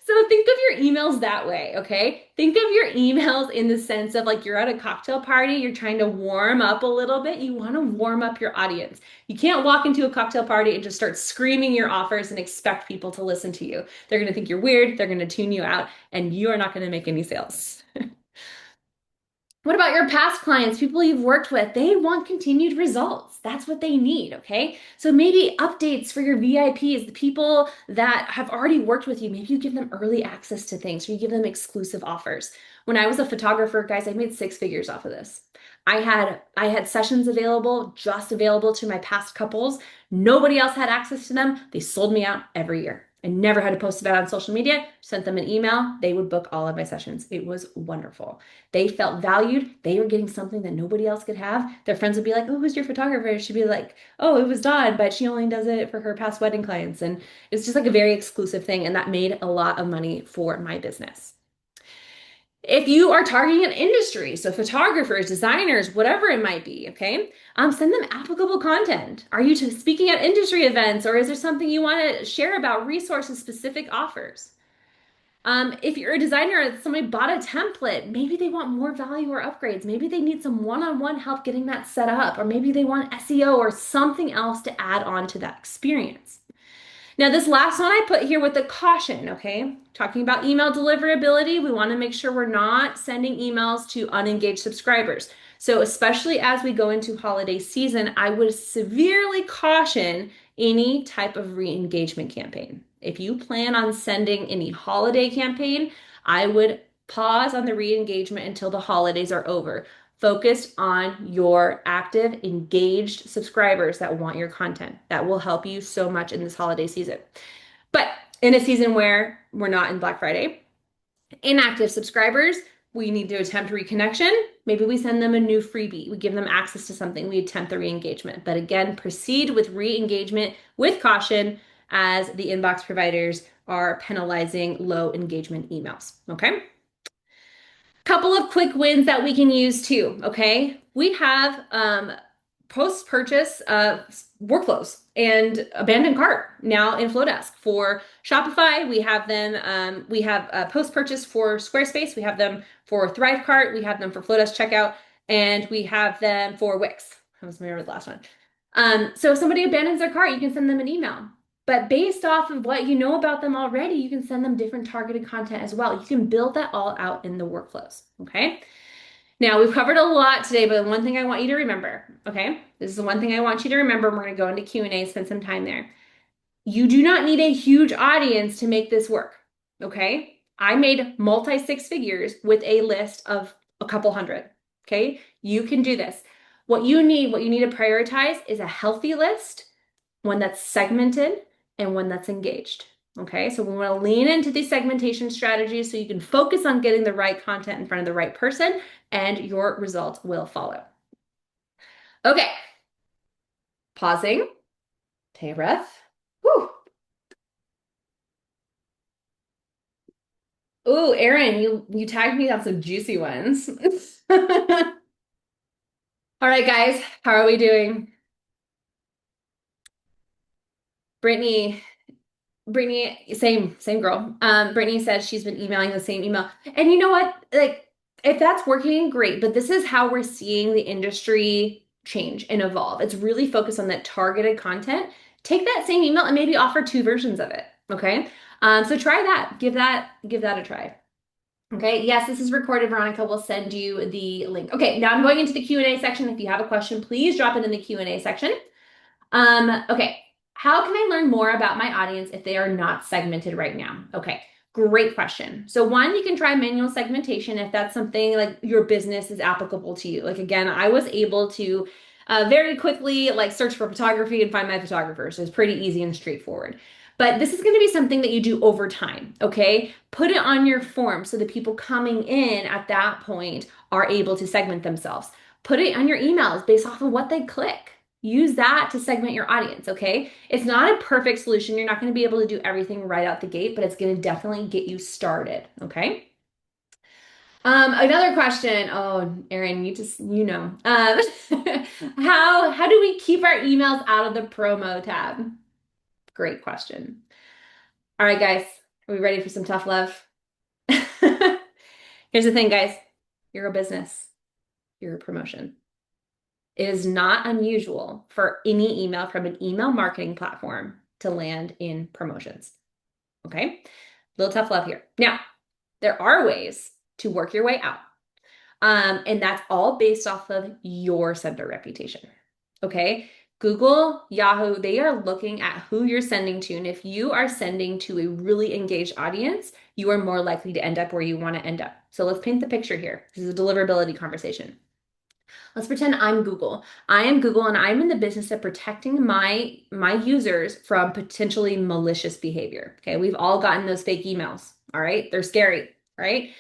A: So think of your emails that way, okay? Think of your emails in the sense of like you're at a cocktail party, you're trying to warm up a little bit. You want to warm up your audience. You can't walk into a cocktail party and just start screaming your offers and expect people to listen to you. They're going to think you're weird, they're going to tune you out, and you are not going to make any sales. What about your past clients, people you've worked with? They want continued results. That's what they need, okay? So maybe updates for your VIPs, the people that have already worked with you. Maybe you give them early access to things or you give them exclusive offers. When I was a photographer, guys, I made 6 figures off of this. I had sessions available, just available to my past couples. Nobody else had access to them. They sold me out every year. I never had to post about it on social media, sent them an email. They would book all of my sessions. It was wonderful. They felt valued. They were getting something that nobody else could have. Their friends would be like, oh, who's your photographer? She'd be like, oh, it was Dawn, but she only does it for her past wedding clients. And it's just like a very exclusive thing. And that made a lot of money for my business. If you are targeting an industry, so photographers, designers, whatever it might be, okay, send them applicable content. Are you speaking at industry events or is there something you want to share about resources, specific offers? If you're a designer and somebody bought a template, maybe they want more value or upgrades. Maybe they need some one-on-one help getting that set up, or maybe they want SEO or something else to add on to that experience. Now, this last one I put here with the caution, okay? Talking about email deliverability, we want to make sure we're not sending emails to unengaged subscribers. So especially as we go into holiday season, I would severely caution any type of re-engagement campaign. If you plan on sending any holiday campaign, I would pause on the re-engagement until the holidays are over. Focus on your active, engaged subscribers that want your content. That will help you so much in this holiday season. But in a season where we're not in Black Friday, inactive subscribers, we need to attempt reconnection. Maybe we send them a new freebie. We give them access to something. We attempt the re-engagement. But again, proceed with re-engagement with caution as the inbox providers are penalizing low engagement emails. Okay? Couple of quick wins that we can use too, okay? We have post-purchase workflows. and abandoned cart now in Flodesk. For Shopify, we have them. We have post purchase for Squarespace. We have them for Thrivecart. We have them for Flodesk checkout, and we have them for Wix. I was remember the last one. So if somebody abandons their cart, you can send them an email. But based off of what you know about them already, you can send them different targeted content as well. You can build that all out in the workflows. Okay. Now we've covered a lot today, but one thing I want you to remember, okay? This is the one thing I want you to remember. We're going to go into Q&A, spend some time there. You do not need a huge audience to make this work, okay? I made multi six figures with a list of a couple hundred, okay? You can do this. What you need to prioritize is a healthy list, one that's segmented, and one that's engaged. Okay, so we want to lean into these segmentation strategies so you can focus on getting the right content in front of the right person and your results will follow. Okay, pausing, take a breath. Whew. Ooh, Erin, you tagged me on some juicy ones. All right, guys, how are we doing? Brittany, same girl. Brittany says she's been emailing the same email. And you know what? Like, if that's working, great. But this is how we're seeing the industry change and evolve. It's really focused on that targeted content. Take that same email and maybe offer two versions of it. Okay. So try that. Give that a try. Okay. Yes, this is recorded. Veronica will send you the link. Okay. Now I'm going into the Q&A section. If you have a question, please drop it in the Q&A section. Okay. How can I learn more about my audience if they are not segmented right now? Okay, great question. So one, you can try manual segmentation if that's something like your business is applicable to you. Like again, I was able to very quickly like search for photography and find my photographer. So it's pretty easy and straightforward. But this is going to be something that you do over time, okay? Put it on your form so the people coming in at that point are able to segment themselves. Put it on your emails based off of what they click. Use that to segment your audience, okay? It's not a perfect solution. You're not going to be able to do everything right out the gate, but it's going to definitely get you started, okay? Another question. Oh, Erin, you know. How do we keep our emails out of the promo tab? Great question. All right, guys, are we ready for some tough love? Here's the thing, guys. You're a business. You're a promotion. It is not unusual for any email from an email marketing platform to land in promotions. Okay? Little tough love here. Now, there are ways to work your way out. And that's all based off of your sender reputation. Okay? Google, Yahoo, they are looking at who you're sending to. And if you are sending to a really engaged audience, you are more likely to end up where you want to end up. So let's paint the picture here. This is a deliverability conversation. Let's pretend I'm Google. I am Google and I'm in the business of protecting my users from potentially malicious behavior. Okay, we've all gotten those fake emails. All right, they're scary, right?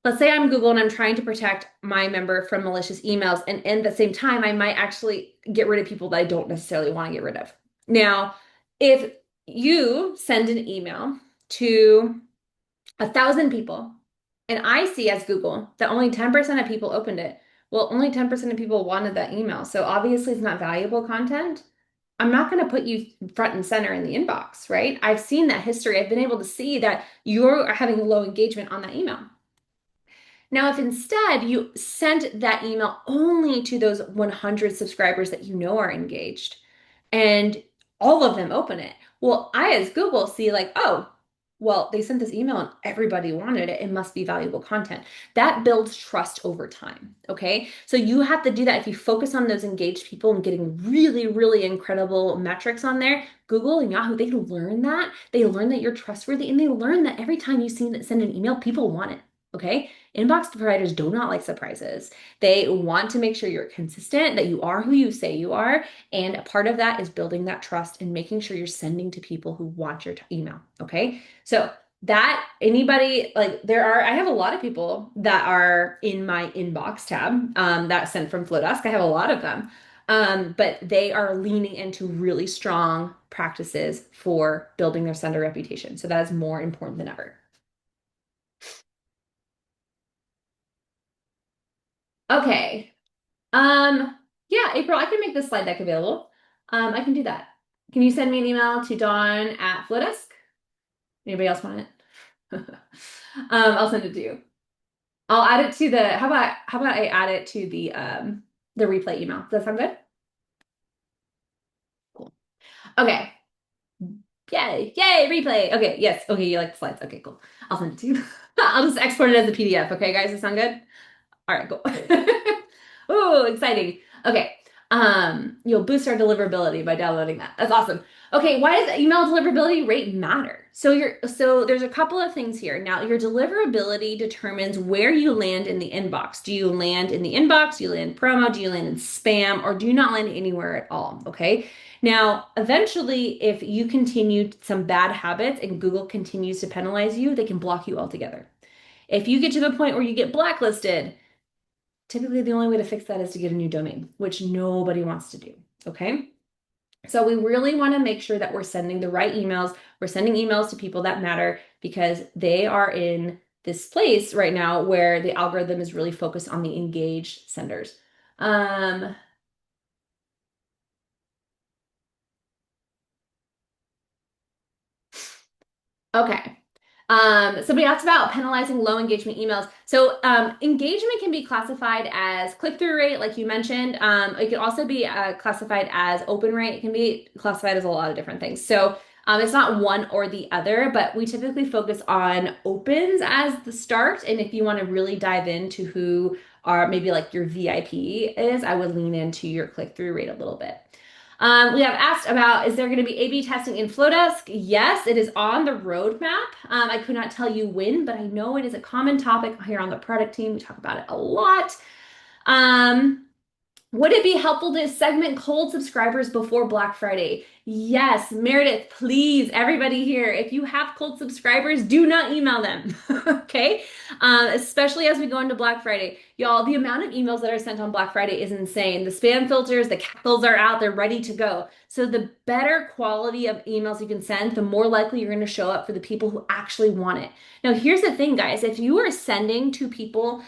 A: Let's say I'm Google and I'm trying to protect my member from malicious emails, and at the same time, I might actually get rid of people that I don't necessarily want to get rid of. Now, if you send an email to 1,000 people, and I see as Google that only 10% of people opened it. Well, only 10% of people wanted that email. So obviously it's not valuable content. I'm not going to put you front and center in the inbox, right? I've seen that history. I've been able to see that you're having low engagement on that email. Now, if instead you sent that email only to those 100 subscribers that you know are engaged and all of them open it, well, I as Google see like, oh, well, they sent this email and everybody wanted it. It must be valuable content. That builds trust over time. Okay. So you have to do that. If you focus on those engaged people and getting really, really incredible metrics on there, Google and Yahoo, they learn that. They learn that you're trustworthy and they learn that every time you send an email, people want it. Okay. Inbox providers do not like surprises. They want to make sure you're consistent, that you are who you say you are. And a part of that is building that trust and making sure you're sending to people who want your email. Okay. So that anybody like I have a lot of people that are in my inbox tab that sent from Flodesk. I have a lot of them. But they are leaning into really strong practices for building their sender reputation. So that is more important than ever. Okay. Yeah, April, I can make this slide deck available. I can do that. Can you send me an email to Dawn at Flodesk? Anybody else want it? I'll send it to you. I'll add it to the, how about I add it to the replay email? Does that sound good? Cool. Okay. Yay. Yay, replay. Okay, yes. Okay, you like the slides. Okay, cool. I'll send it to you. I'll just export it as a PDF. Okay, guys, does that sound good? All right, cool. Ooh, exciting. Okay. You'll boost our deliverability by downloading that. That's awesome. Okay, why does email deliverability rate matter? So there's a couple of things here. Now, your deliverability determines where you land in the inbox. Do you land in the inbox? Do you land promo? Do you land in spam? Or do you not land anywhere at all? Okay. Now, eventually, if you continue some bad habits and Google continues to penalize you, they can block you altogether. If you get to the point where you get blacklisted, typically the only way to fix that is to get a new domain, which nobody wants to do. Okay. So we really want to make sure that we're sending the right emails. We're sending emails to people that matter because they are in this place right now where the algorithm is really focused on the engaged senders. Um, Okay. Somebody asked about penalizing low engagement emails. So engagement can be classified as click-through rate, like you mentioned. It can also be classified as open rate. It can be classified as a lot of different things. So it's not one or the other, but we typically focus on opens as the start. And if you want to really dive into who are maybe like your VIP is, I would lean into your click-through rate a little bit. We have asked about, is there going to be A/B testing in Flodesk? Yes, it is on the roadmap. I could not tell you when, but I know it is a common topic here on the product team. We talk about it a lot. Um, would it be helpful to segment cold subscribers before Black Friday? Yes, Meredith, please, everybody here, if you have cold subscribers, do not email them, okay? Especially as we go into Black Friday. Y'all, the amount of emails that are sent on Black Friday is insane. The spam filters, the cackles are out, they're ready to go. So the better quality of emails you can send, the more likely you're going to show up for the people who actually want it. Now, here's the thing, guys. If you are sending to people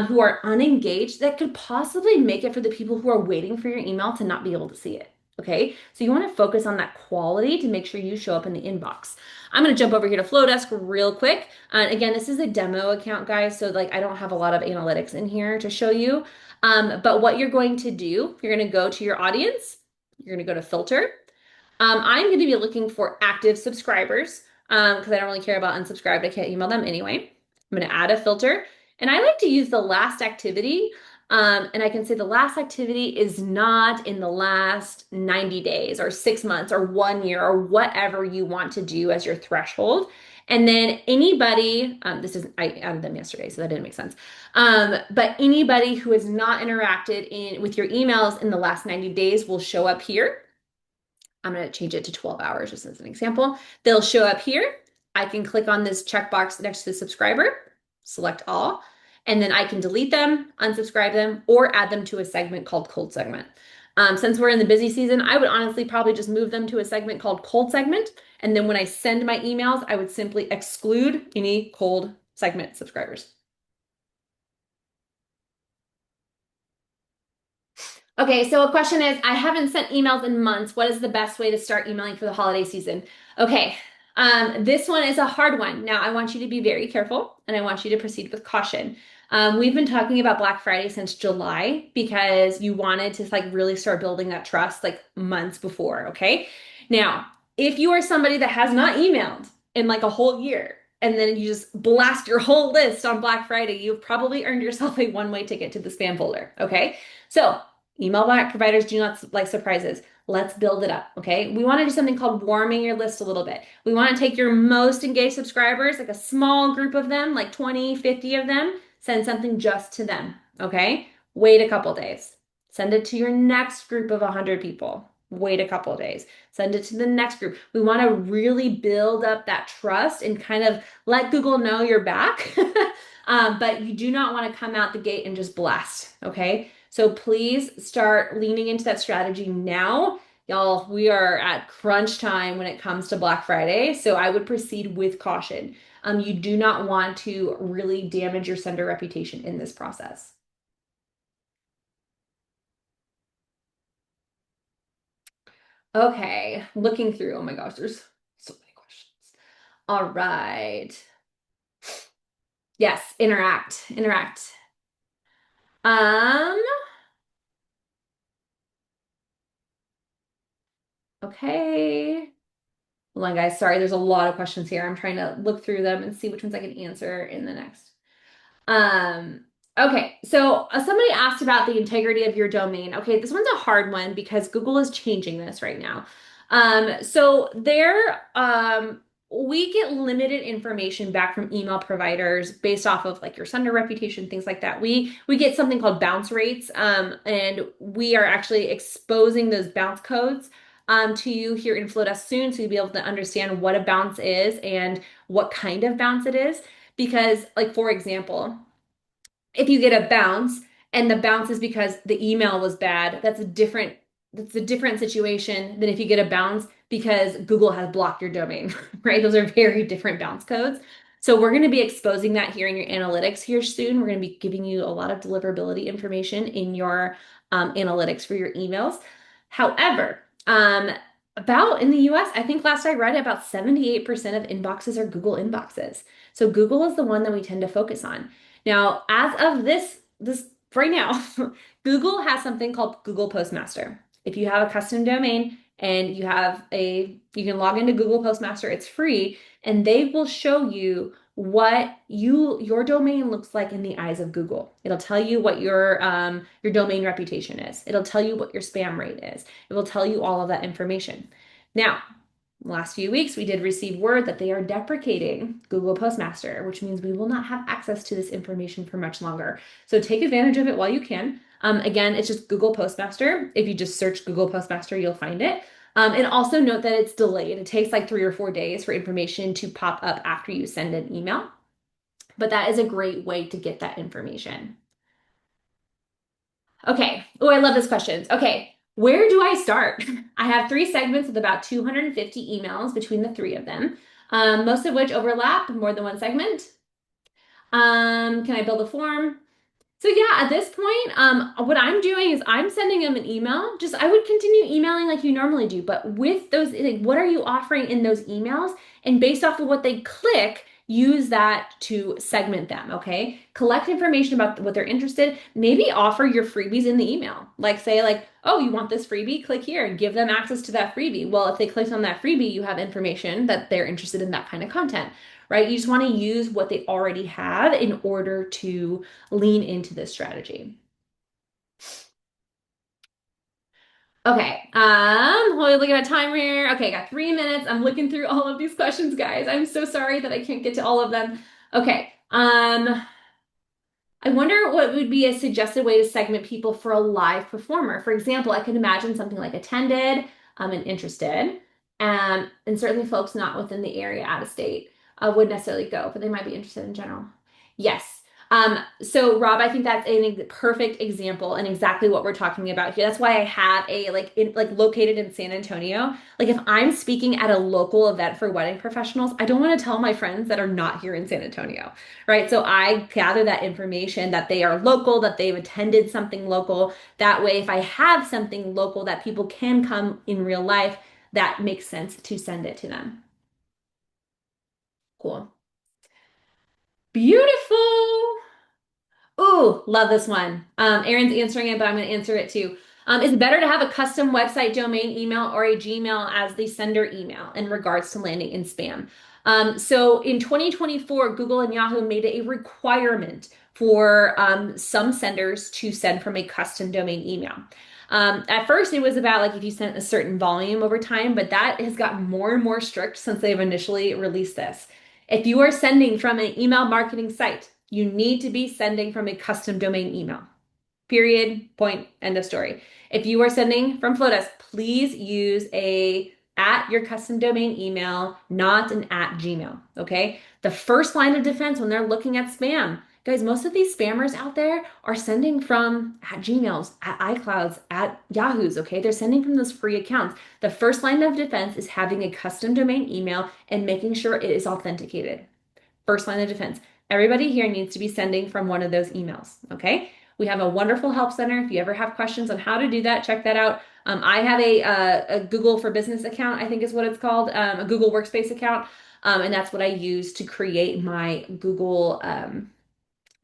A: who are unengaged, that could possibly make it for the people who are waiting for your email to not be able to see it. Okay, so you want to focus on that quality to make sure you show up in the inbox. I'm going to jump over here to Flodesk real quick. Again, this is a demo account, guys, so like I don't have a lot of analytics in here to show you. But what you're going to do, you're going to go to your audience, you're going to go to filter. I'm going to be looking for active subscribers because I don't really care about unsubscribed. I can't email them anyway. I'm going to add a filter. And I like to use the last activity. And I can say the last activity is not in the last 90 days or 6 months or 1 year or whatever you want to do as your threshold. And then anybody, I added them yesterday, so that didn't make sense. But anybody who has not interacted with your emails in the last 90 days will show up here. I'm going to change it to 12 hours just as an example. They'll show up here. I can click on this checkbox next to the subscriber, select all, and then I can delete them, unsubscribe them, or add them to a segment called cold segment. Since we're in the busy season, I would honestly probably just move them to a segment called cold segment. And then when I send my emails, I would simply exclude any cold segment subscribers. Okay, so a question is, I haven't sent emails in months. What is the best way to start emailing for the holiday season? Okay, this one is a hard one. Now, I want you to be very careful and I want you to proceed with caution. We've been talking about Black Friday since July because you wanted to like really start building that trust like months before, okay? Now, if you are somebody that has not emailed in like a whole year, and then you just blast your whole list on Black Friday, you've probably earned yourself a one-way ticket to the spam folder, okay? So email providers do not like surprises. Let's build it up, okay? We want to do something called warming your list a little bit. We want to take your most engaged subscribers, like a small group of them, like 20, 50 of them, send something just to them, okay? Wait a couple days. Send it to your next group of 100 people. Wait a couple days. Send it to the next group. We want to really build up that trust and kind of let Google know you're back. But you do not want to come out the gate and just blast, okay? So please start leaning into that strategy now. Y'all, we are at crunch time when it comes to Black Friday, so I would proceed with caution. You do not want to really damage your sender reputation in this process. Okay, looking through. Oh my gosh, there's so many questions. All right. Yes, interact, interact. Um, okay. Hold on, guys. Sorry, there's a lot of questions here. I'm trying to look through them and see which ones I can answer in the next. Um, okay, so somebody asked about the integrity of your domain. Okay, this one's a hard one because Google is changing this right now. So we get limited information back from email providers based off of like your sender reputation, things like that. We get something called bounce rates, and we are actually exposing those bounce codes to you here in Flodesk soon, so you'll be able to understand what a bounce is and what kind of bounce it is. Because, like, for example, if you get a bounce and the bounce is because the email was bad, that's a different situation than if you get a bounce because Google has blocked your domain, right? Those are very different bounce codes. So we're going to be exposing that here in your analytics here soon. We're going to be giving you a lot of deliverability information in your analytics for your emails. However, about in the US, I think last I read about 78% of inboxes are Google inboxes. So Google is the one that we tend to focus on. Now, as of this right now, Google has something called Google Postmaster. If you have a custom domain and you can log into Google Postmaster, it's free, and they will show you what your domain looks like in the eyes of Google. It'll tell you what your domain reputation is. It'll tell you what your spam rate is. It will tell you all of that information. Now, last few weeks, we did receive word that they are deprecating Google Postmaster, which means we will not have access to this information for much longer. So take advantage of it while you can. Again, it's just Google Postmaster. If you just search Google Postmaster, you'll find it. And also note that it's delayed. It takes like 3 or 4 days for information to pop up after you send an email. But that is a great way to get that information. Okay. Oh, I love this questions. Okay. Where do I start? I have 3 segments with about 250 emails between the 3 of them, most of which overlap more than one segment. Can I build a form? So yeah, at this point, what I'm doing is I'm sending them an email. Just I would continue emailing like you normally do, but with those, like, what are you offering in those emails? And based off of what they click, use that to segment them, okay? Collect information about what they're interested. Maybe offer your freebies in the email. Like say like, oh, you want this freebie? Click here and give them access to that freebie. Well, if they clicked on that freebie, you have information that they're interested in that kind of content, right? You just want to use what they already have in order to lean into this strategy. Okay. Look at a timer here. Okay, got 3 minutes. I'm looking through all of these questions, guys. I'm so sorry that I can't get to all of them. Okay. I wonder what would be a suggested way to segment people for a live performer. For example, I could imagine something like attended, and interested, and certainly folks not within the area out of state would necessarily go, but they might be interested in general. Yes. So Rob, I think that's a perfect example and exactly what we're talking about here. That's why I have a like located in San Antonio. Like if I'm speaking at a local event for wedding professionals, I don't want to tell my friends that are not here in San Antonio, right? So I gather that information that they are local, that they've attended something local. That way, if I have something local that people can come in real life, that makes sense to send it to them. Cool. Beautiful. Ooh, love this one. Aaron's answering it, but I'm going to answer it too. Is it better to have a custom website domain email or a Gmail as the sender email in regards to landing in spam? So in 2024, Google and Yahoo made it a requirement for some senders to send from a custom domain email. At first, it was about like if you sent a certain volume over time, but that has gotten more and more strict since they've initially released this. If you are sending from an email marketing site, you need to be sending from a custom domain email. Period, point, end of story. If you are sending from Flodesk, please use a at your custom domain email, not an at Gmail. Okay. The first line of defense when they're looking at spam, guys, most of these spammers out there are sending from at Gmails, at iClouds, at Yahoo's. Okay. They're sending from those free accounts. The first line of defense is having a custom domain email and making sure it is authenticated. First line of defense. Everybody here needs to be sending from one of those emails. Okay. We have a wonderful help center. If you ever have questions on how to do that, check that out. I have a Google for Business account, I think is what it's called, a Google Workspace account. And that's what I use to create my Google,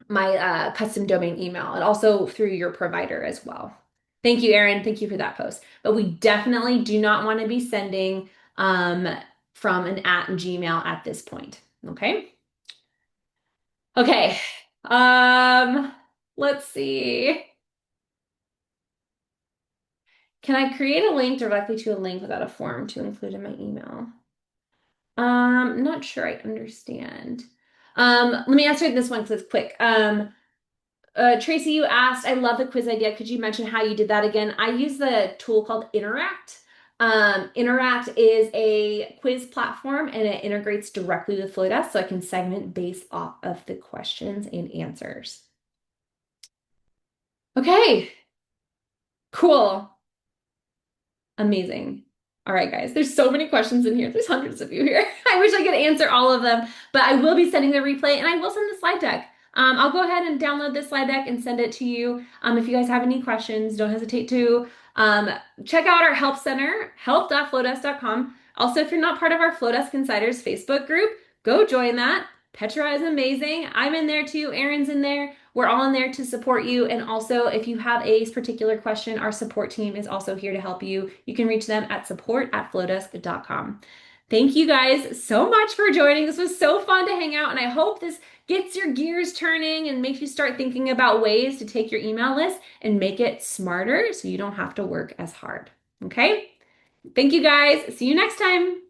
A: my custom domain email, and also through your provider as well. Thank you, Erin. Thank you for that post. But we definitely do not want to be sending um, from an at Gmail at this point. Okay. Okay. Um, let's see. Can I create a link directly to a link without a form to include in my email? Not sure I understand. Let me answer this one because it's quick. Tracy, you asked, I love the quiz idea. Could you mention how you did that again? I use the tool called Interact. Interact is a quiz platform and it integrates directly with Flodesk so I can segment based off of the questions and answers. Okay, cool. Amazing. All right, guys, there's so many questions in here. There's hundreds of you here. I wish I could answer all of them, but I will be sending the replay and I will send the slide deck. I'll go ahead and download this slide deck and send it to you. If you guys have any questions, don't hesitate to check out our help center, help.flodesk.com. Also, if you're not part of our Flodesk Insiders Facebook group, go join that. Petra is amazing. I'm in there too. Erin's in there. We're all in there to support you. And also, if you have a particular question, our support team is also here to help you. You can reach them at support@flodesk.com. Thank you guys so much for joining. This was so fun to hang out, and I hope this gets your gears turning and makes you start thinking about ways to take your email list and make it smarter so you don't have to work as hard. Okay? Thank you guys. See you next time.